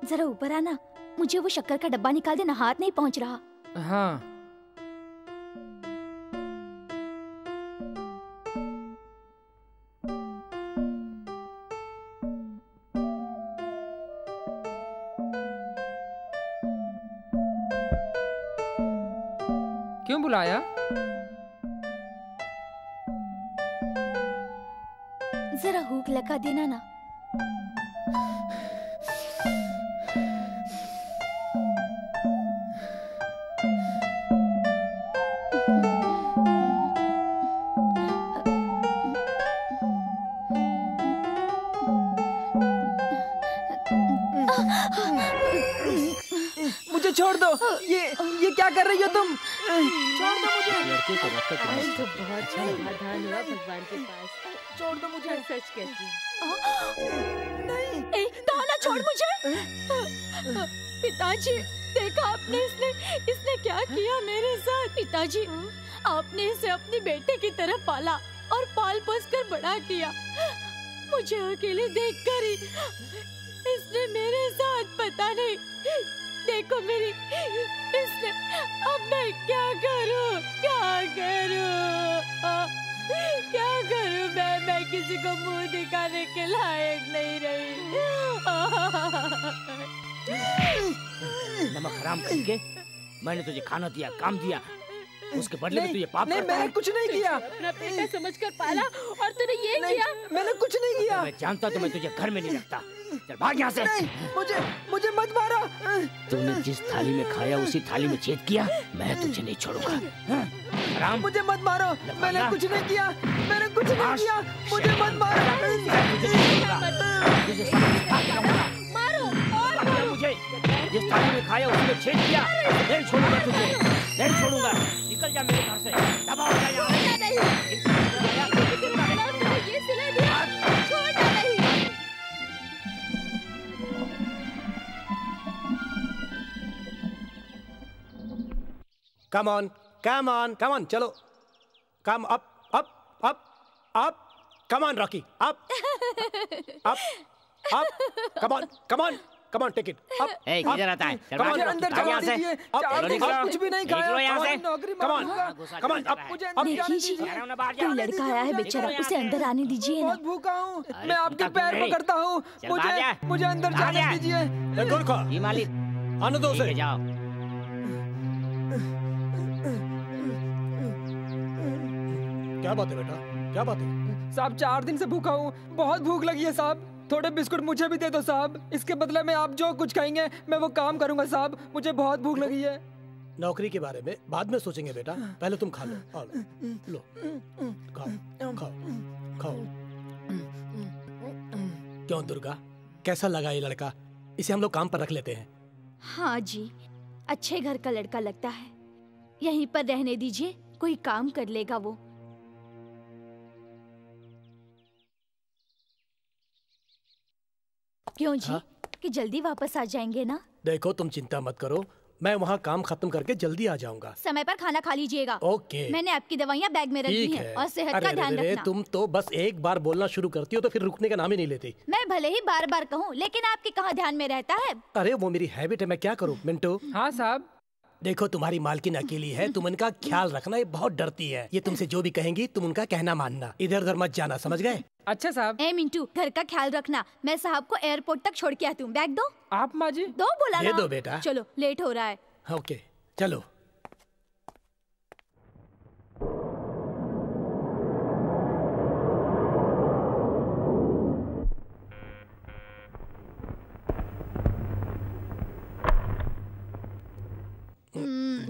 S1: जरा ऊपर आना, मुझे वो शक्कर का डब्बा निकाल देना, हाथ नहीं पहुँच रहा।
S2: हाँ। क्यों बुलाया?
S1: जरा हुक लगा देना ना।
S2: मुझे छोड़ दो। ये क्या कर रही हो तुम? छोड़ दो मुझे।
S9: लड़के को रखकर
S6: तो बहुत समाधान हुआ भगवान के पास।
S2: छोड़ दो मुझे।
S6: सच कहती हूँ।
S1: नहीं, ताला छोड़ मुझे। पिताजी, देखा आपने इसने क्या किया मेरे साथ? पिताजी, आपने इसे अपनी बेटे की तरह पाला और पाल पोस कर बड़ा किया। मुझे अकेले देखकर ही इसने मेरे साथ, पता नहीं, देखो मेरी, इसने, अब मैं क्या करूं? मैं किसी को मुंह दिखाने के लायक नहीं रही।
S9: नमक हराम करके मैंने तुझे खाना दिया, काम दिया, उसके बदले में तू ये पाप करता है।
S2: मैंने कुछ नहीं किया।
S6: अपना बेटा समझकर पाला और तूने ये किया।
S2: मैंने कुछ नहीं किया।
S9: मैं जानता तो मैं तुझे घर में नहीं रखता। चल भाग यहाँ से।
S2: मुझे मत मारो।
S9: तूने जिस थाली में खाया उसी थाली में छेद किया, मैं तुझे नहीं छोड़ूंगा। हराम।
S2: मुझे मत मारो। मैंने कुछ नहीं किया। मुझे मत मारो।
S6: मारो
S9: मुझे। जिस थाली में खाया उसी में छेद किया, नहीं छोड़ूंगा तुझे। नहीं छोड़ूंगा। निकल जा मेरे घर से। दबा हो जा यहाँ।
S6: ये सिला दिया, छोड़ना नहीं।
S4: Come on, come on, come on, चलो। Come up up up up, come on Rocky, up up up, come on, come on, come on, take it up.
S9: ए, किधर आता है?
S4: कम ऑन,
S12: अंदर जाने दीजिए। चार दिन से कुछ भी नहीं खाया। नौकरी
S4: कम ऑन, कम ऑन, अप।
S1: देखिए जी, कोई लड़का आया है बेचारा, उसे अंदर आने दीजिए ना।
S12: बहुत भूखा हूँ, मैं आपके पैर पकड़ता हूँ। मुझे अंदर जाने दीजिए।
S9: ये मालिक,
S4: आने दो उसे।
S9: जाओ।
S4: क्या बात है बेटा, क्या बात है?
S12: साहब 4 दिन से भूखा हूँ, बहुत भूख लगी है साहब। थोड़े बिस्कुट मुझे भी दे दो साहब, इसके बदले में आप जो कुछ खाएंगे मैं वो काम करूंगा साहब। मुझे बहुत भूख लगी है।
S4: नौकरी के बारे में बाद में सोचेंगे बेटा, पहले तुम खा लो। लो, खाओ खाओ खाओ। क्यों दुर्गा, कैसा लगा ये लड़का? इसे हम लोग काम पर रख लेते हैं।
S1: हाँ जी, अच्छे घर का लड़का लगता है। यहीं पर रहने दीजिए, कोई काम कर लेगा वो। क्यों जी?
S4: हाँ?
S1: कि जल्दी वापस आ जाएंगे ना?
S4: देखो तुम चिंता मत करो, मैं वहाँ काम खत्म करके जल्दी आ जाऊंगा।
S1: समय पर खाना खा लीजिएगा।
S4: ओके।
S1: मैंने आपकी दवाइयाँ बैग में रख दी हैं और सेहत का ध्यान रखना।
S4: तुम तो बस एक बार बोलना शुरू करती हो तो फिर रुकने का नाम ही नहीं लेती।
S1: मैं भले ही बार बार कहूँ, लेकिन आपके कहाँ ध्यान में रहता है?
S4: अरे वो मेरी हैबिट है, मैं क्या करूँ। मिंटू।
S12: हाँ साहब।
S4: देखो तुम्हारी मालकिन अकेली है, तुम उनका ख्याल रखना, ये बहुत डरती है। ये तुमसे जो भी कहेंगी तुम उनका कहना मानना, इधर उधर मत जाना, समझ गए?
S12: अच्छा साहब।
S1: ए मिंटू, घर का ख्याल रखना। मैं साहब को एयरपोर्ट तक छोड़ के आती हूँ। बैग दो।
S12: आप माँ जी?
S1: दो बोला ना।
S4: दे दो बेटा।
S1: चलो, लेट हो रहा है।
S4: ओके चलो।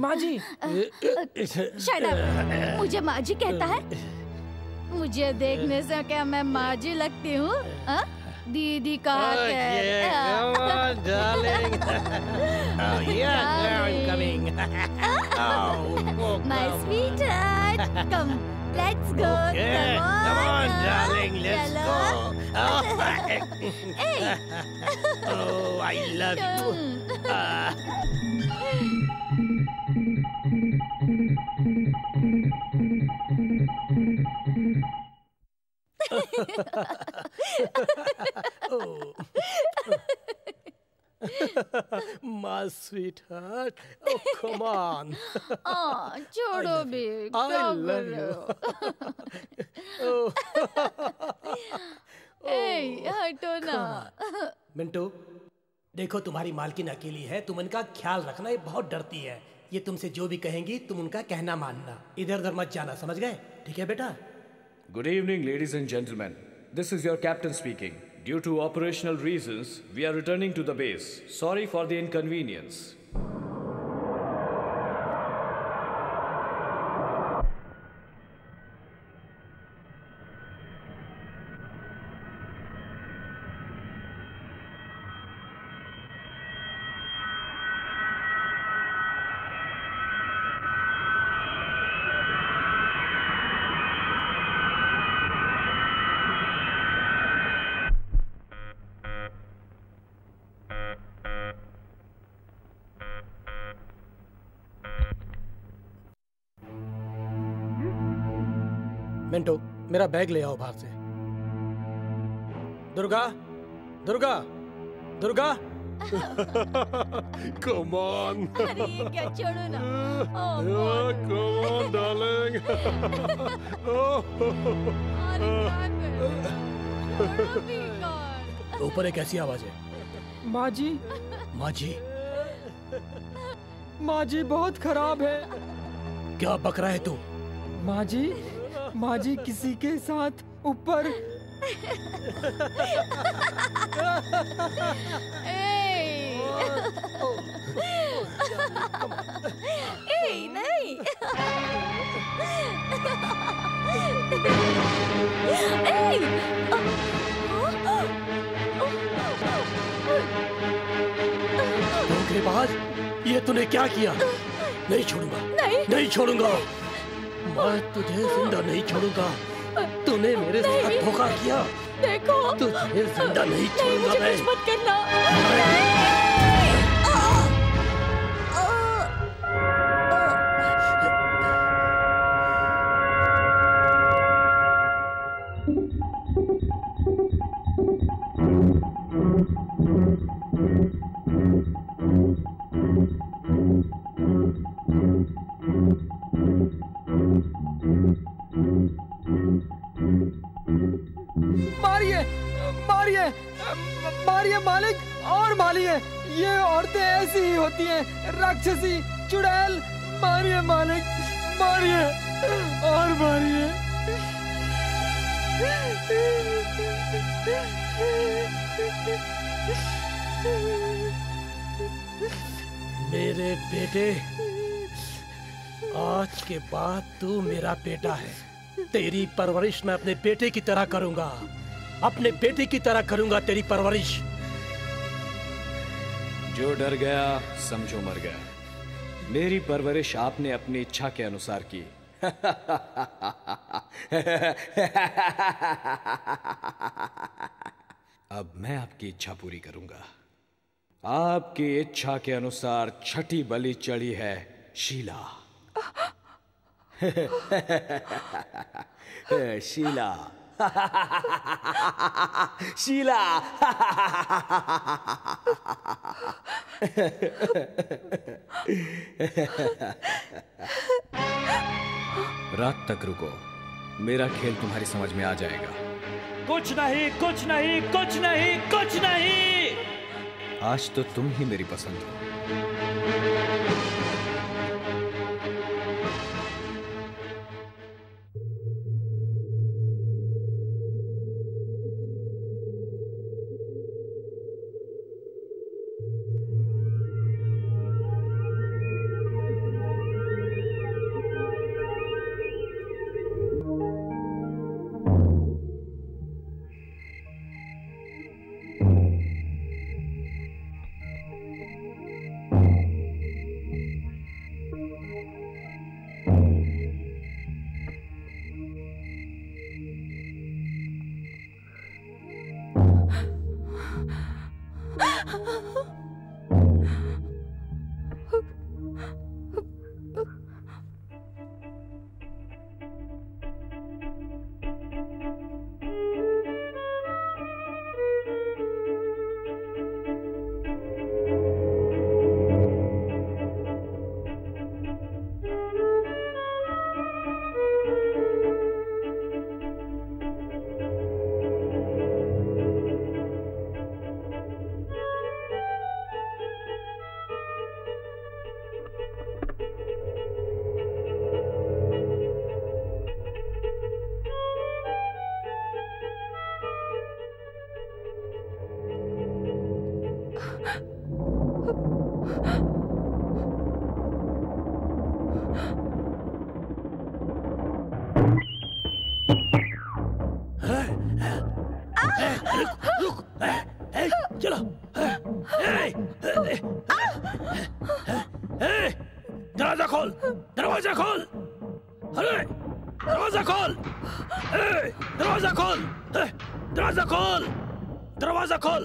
S12: माँ जी।
S1: Shut up. मुझे माँ जी कहता है? मुझे देखने से क्या मैं माँ जी लगती हूँ? दीदी कहा My sweetheart, come, let's go.
S4: Come on, darling, let's go.
S1: Hey.
S4: Oh, I love you. My sweetheart, oh come on.
S1: छोड़ो भी।
S4: I love you.
S1: हटो ना।
S4: मिंटू, देखो तुम्हारी मालकिन अकेली है, तुम इनका ख्याल रखना, ये बहुत डरती है। ये तुमसे जो भी कहेंगी तुम उनका कहना मानना, इधर उधर मत जाना, समझ गए? ठीक है बेटा?
S3: Good evening, ladies and gentlemen. This is your captain speaking. Due to operational reasons, we are returning to the base. Sorry for the inconvenience.
S4: Mintu, मेरा बैग ले आओ बाहर से। दुर्गा, दुर्गा, दुर्गा। Come on.
S1: अरे ये क्या, छोड़ो ना।
S4: Come on, darling. ऊपर एक ऐसी आवाज है।
S12: माँ जी।
S4: माँ जी।
S12: माँ जी बहुत खराब है।
S4: क्या बक रहा है तू?
S12: माँ जी किसी के साथ ऊपर।
S1: नहीं।
S4: धोखेबाज, ये तूने क्या किया? नहीं छोड़ूंगा। नहीं छोड़ूंगा, मैं तुझे जिंदा नहीं छोड़ूंगा। तूने मेरे साथ धोखा किया,
S6: देखो
S4: तुझे जिंदा नहीं छोड़ूंगा
S6: मुझे
S4: मैं।
S6: कुछ मत करना।
S12: मारिए मारिए मारिए मालिक, और मारिए। ये औरतें ऐसी ही होती हैं, राक्षसी, चुड़ैल। मारिए मालिक, मारिए और मारिए।
S4: मेरे बेटे, आज के बाद तू मेरा बेटा है। तेरी परवरिश मैं अपने बेटे की तरह करूंगा, अपने बेटे की तरह करूंगा तेरी परवरिश।
S3: जो डर गया समझो मर गया। मेरी परवरिश आपने अपनी इच्छा के अनुसार की। अब मैं आपकी इच्छा पूरी करूंगा। आपकी इच्छा के अनुसार छठी बलि चढ़ी है शीला। शीला शीला। रात तक रुको, मेरा खेल तुम्हारी समझ में आ जाएगा।
S13: कुछ नहीं, कुछ नहीं, कुछ नहीं, कुछ नहीं।
S3: आज तो तुम ही मेरी पसंद हो।
S4: चलो, दरवाजा खोल, दरवाजा खोल, अरे दरवाजा खोल, दरवाजा खोल, दरवाजा खोल, दरवाजा खोल।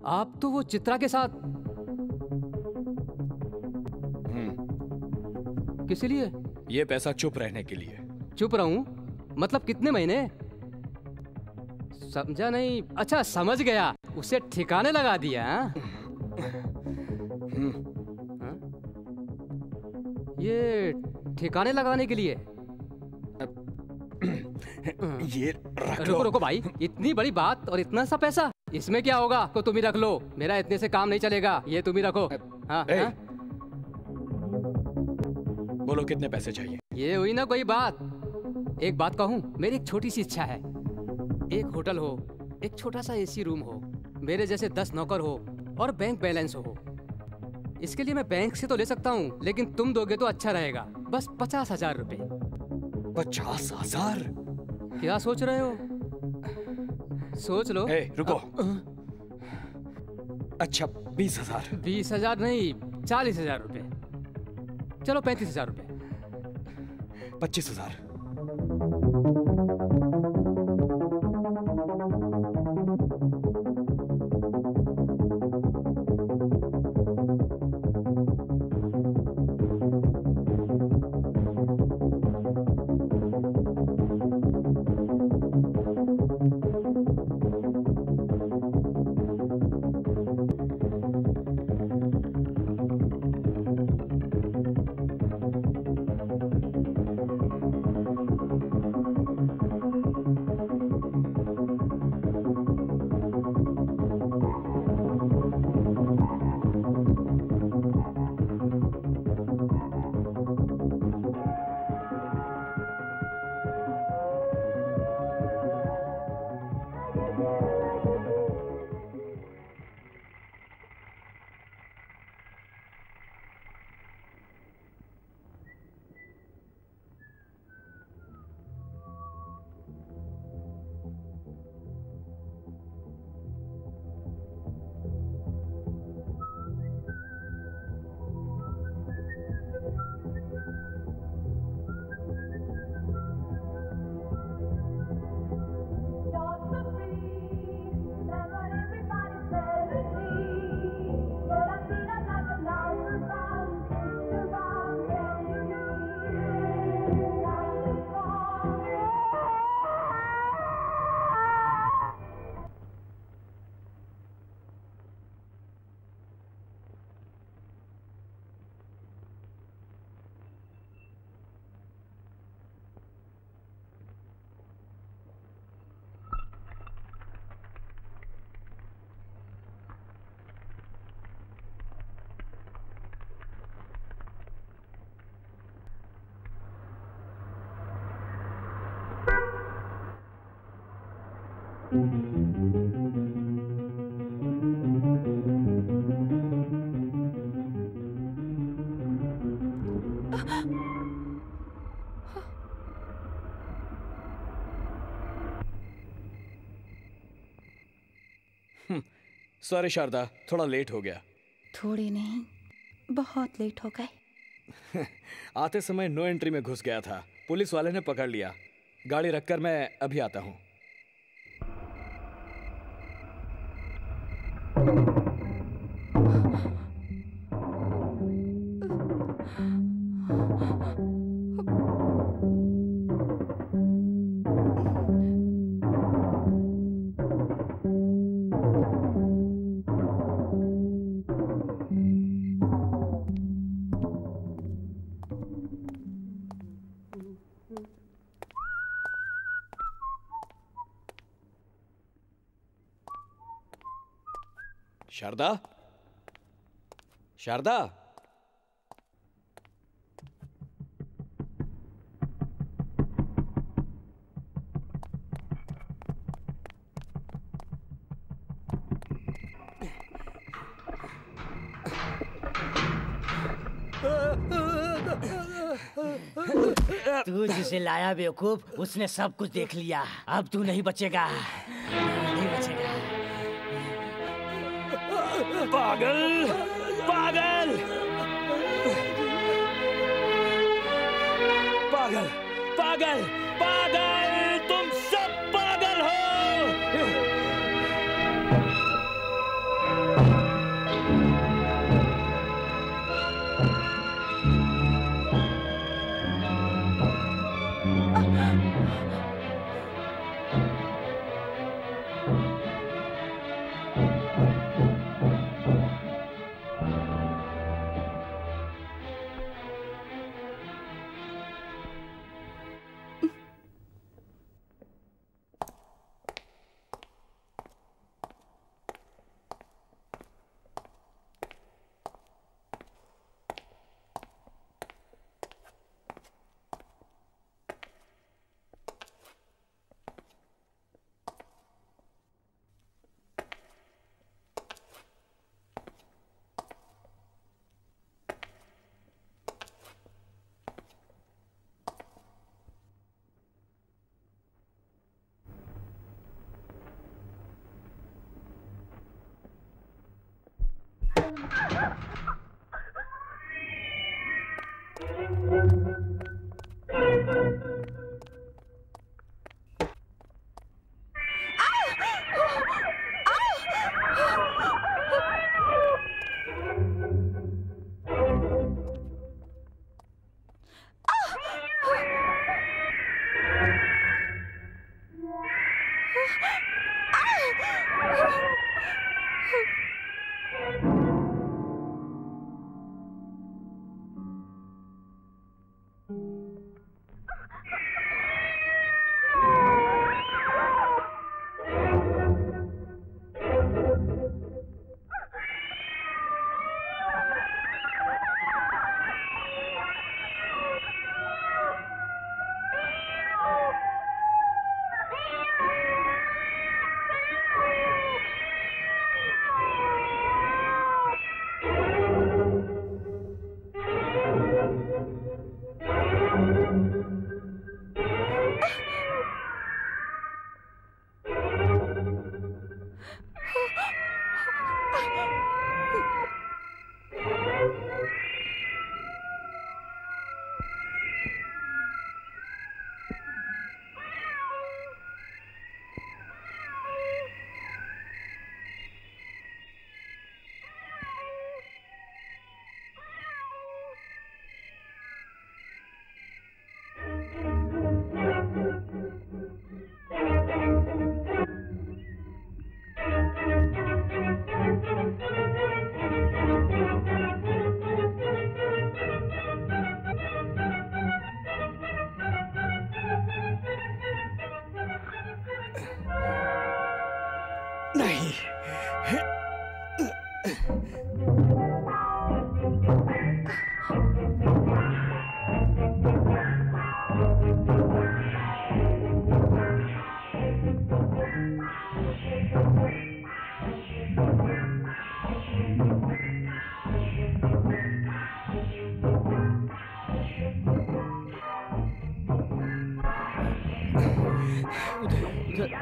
S5: आप तो वो चित्रा के साथ। किस लिए?
S3: ये पैसा चुप रहने के लिए।
S5: चुप रहूं? मतलब कितने महीने? समझा नहीं। अच्छा समझ गया, उसे ठिकाने लगा दिया। ये ठिकाने लगाने के लिए।
S3: ये
S5: रुको रुको भाई, इतनी बड़ी बात और इतना सा पैसा, इसमें क्या होगा? तो तुम ही रख लो, मेरा इतने से काम नहीं चलेगा, ये तुम ही रखो। हाँ, हाँ?
S3: बोलो कितने पैसे चाहिए?
S5: ये हुई ना कोई बात। एक बात कहूँ, मेरी एक छोटी सी इच्छा है। एक होटल हो, एक छोटा सा एसी रूम हो, मेरे जैसे 10 नौकर हो और बैंक बैलेंस हो। इसके लिए मैं बैंक से तो ले सकता हूँ, लेकिन तुम दोगे तो अच्छा रहेगा। बस 50,000 रुपए।
S3: 50,000?
S5: क्या सोच रहे हो? सोच लो।
S3: रुको। अच्छा 20,000।
S5: 20,000 नहीं, 40,000 रुपए। चलो 35,000 रुपए।
S3: 25,000। सॉरी शारदा, थोड़ा लेट हो गया।
S8: थोड़ी नहीं, बहुत लेट हो गए।
S3: आते समय नो एंट्री में घुस गया था, पुलिस वाले ने पकड़ लिया। गाड़ी रखकर मैं अभी आता हूँ। शारदा, शारदा,
S14: तू जिसे लाया बेवकूफ, उसने सब कुछ देख लिया। अब तू नहीं बचेगा, नहीं बचेगा।
S13: पागल पागल पागल पागल पागल, तुम सब पागल हो।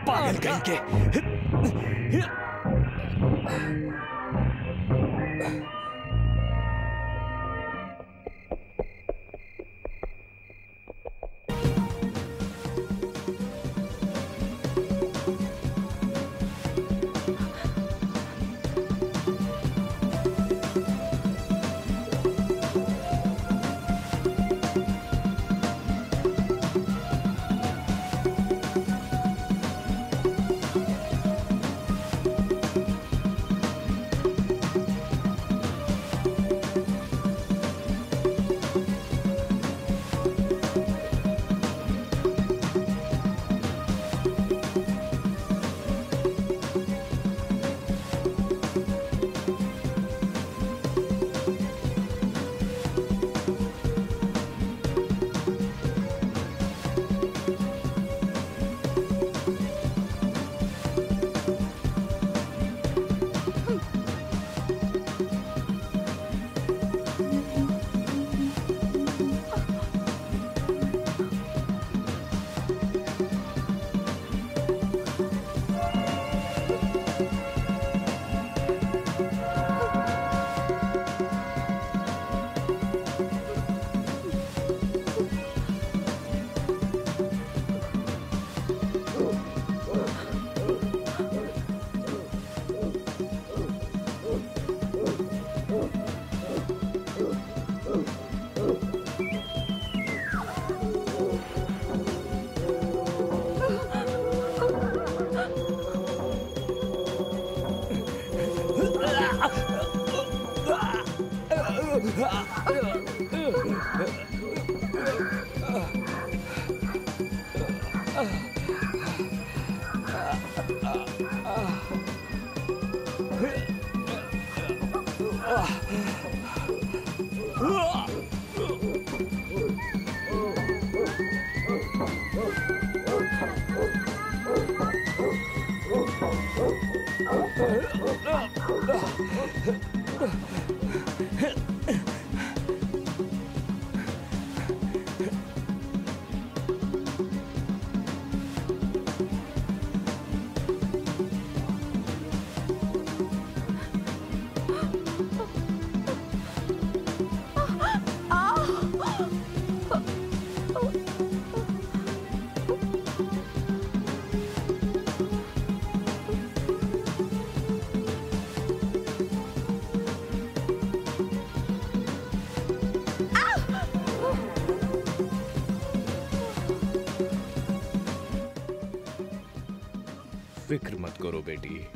S3: पागल कहीं के। फिक्र मत करो बेटी।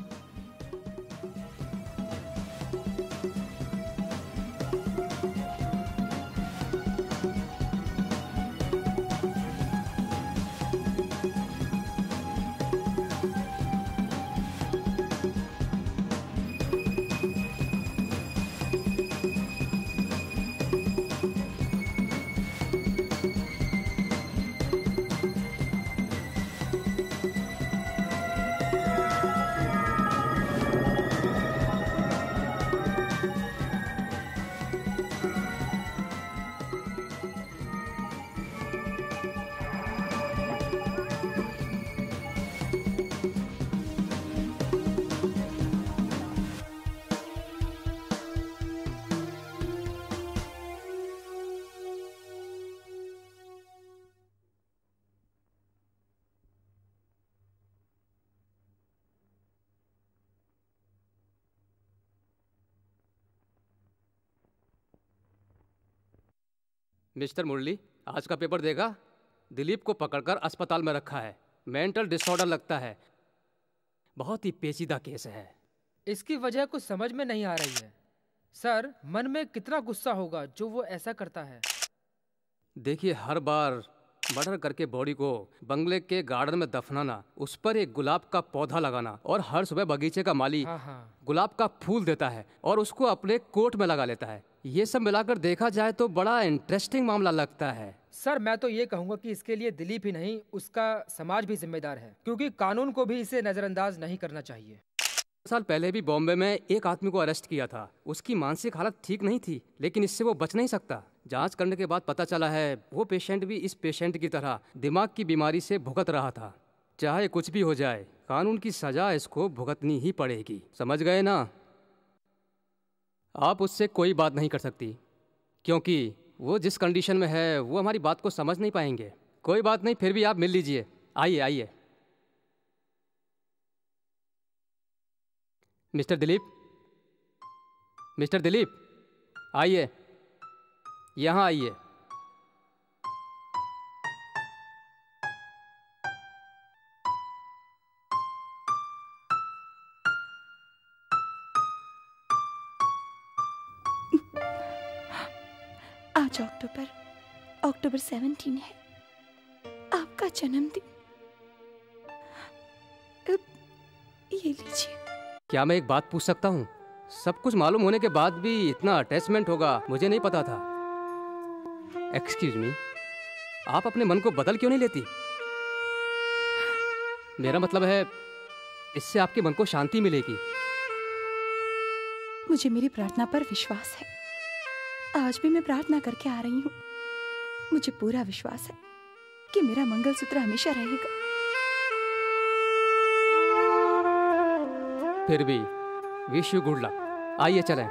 S5: मिस्टर मुरली, आज का पेपर देखा? दिलीप को पकड़कर अस्पताल में रखा है। मेंटल डिसऑर्डर लगता है। बहुत ही पेचीदा केस है।
S12: इसकी वजह कुछ समझ में नहीं आ रही है। सर, मन में कितना गुस्सा होगा जो वो ऐसा करता है।
S5: देखिए, हर बार मर्डर करके बॉडी को बंगले के गार्डन में दफनाना, उस पर एक गुलाब का पौधा लगाना और हर सुबह बगीचे का माली गुलाब का फूल देता है और उसको अपने कोट में लगा लेता है। ये सब मिलाकर देखा जाए तो बड़ा इंटरेस्टिंग मामला लगता है।
S12: सर, मैं तो ये कहूँगा कि इसके लिए दिलीप ही नहीं, उसका समाज भी जिम्मेदार है, क्योंकि कानून को भी इसे नजरअंदाज नहीं करना चाहिए।
S5: साल पहले भी बॉम्बे में एक आदमी को अरेस्ट किया था। उसकी मानसिक हालत ठीक नहीं थी, लेकिन इससे वो बच नहीं सकता। जांच करने के बाद पता चला है वो पेशेंट भी इस पेशेंट की तरह दिमाग की बीमारी से भुगत रहा था। चाहे कुछ भी हो जाए, कानून की सजा इसको भुगतनी ही पड़ेगी। समझ गए ना? आप उससे कोई बात नहीं कर सकती, क्योंकि वो जिस कंडीशन में है वो हमारी बात को समझ नहीं पाएंगे। कोई बात नहीं, फिर भी आप मिल लीजिए। आइए आइए। मिस्टर दिलीप, मिस्टर दिलीप, आइए, यहाँ आइए।
S8: आज अक्टूबर 17 है, आपका जन्मदिन। ये लीजिए।
S5: क्या मैं एक बात पूछ सकता हूँ? सब कुछ मालूम होने के बाद भी इतना अटैचमेंट होगा मुझे नहीं पता था। एक्सक्यूज मी, आप अपने मन को बदल क्यों नहीं लेती? मेरा मतलब है, इससे आपके मन को शांति मिलेगी।
S8: मुझे मेरी प्रार्थना पर विश्वास है। आज भी मैं प्रार्थना करके आ रही हूँ। मुझे पूरा विश्वास है कि मेरा मंगलसूत्र हमेशा रहेगा।
S5: फिर भी विश यू गुड लक। आइए चलें।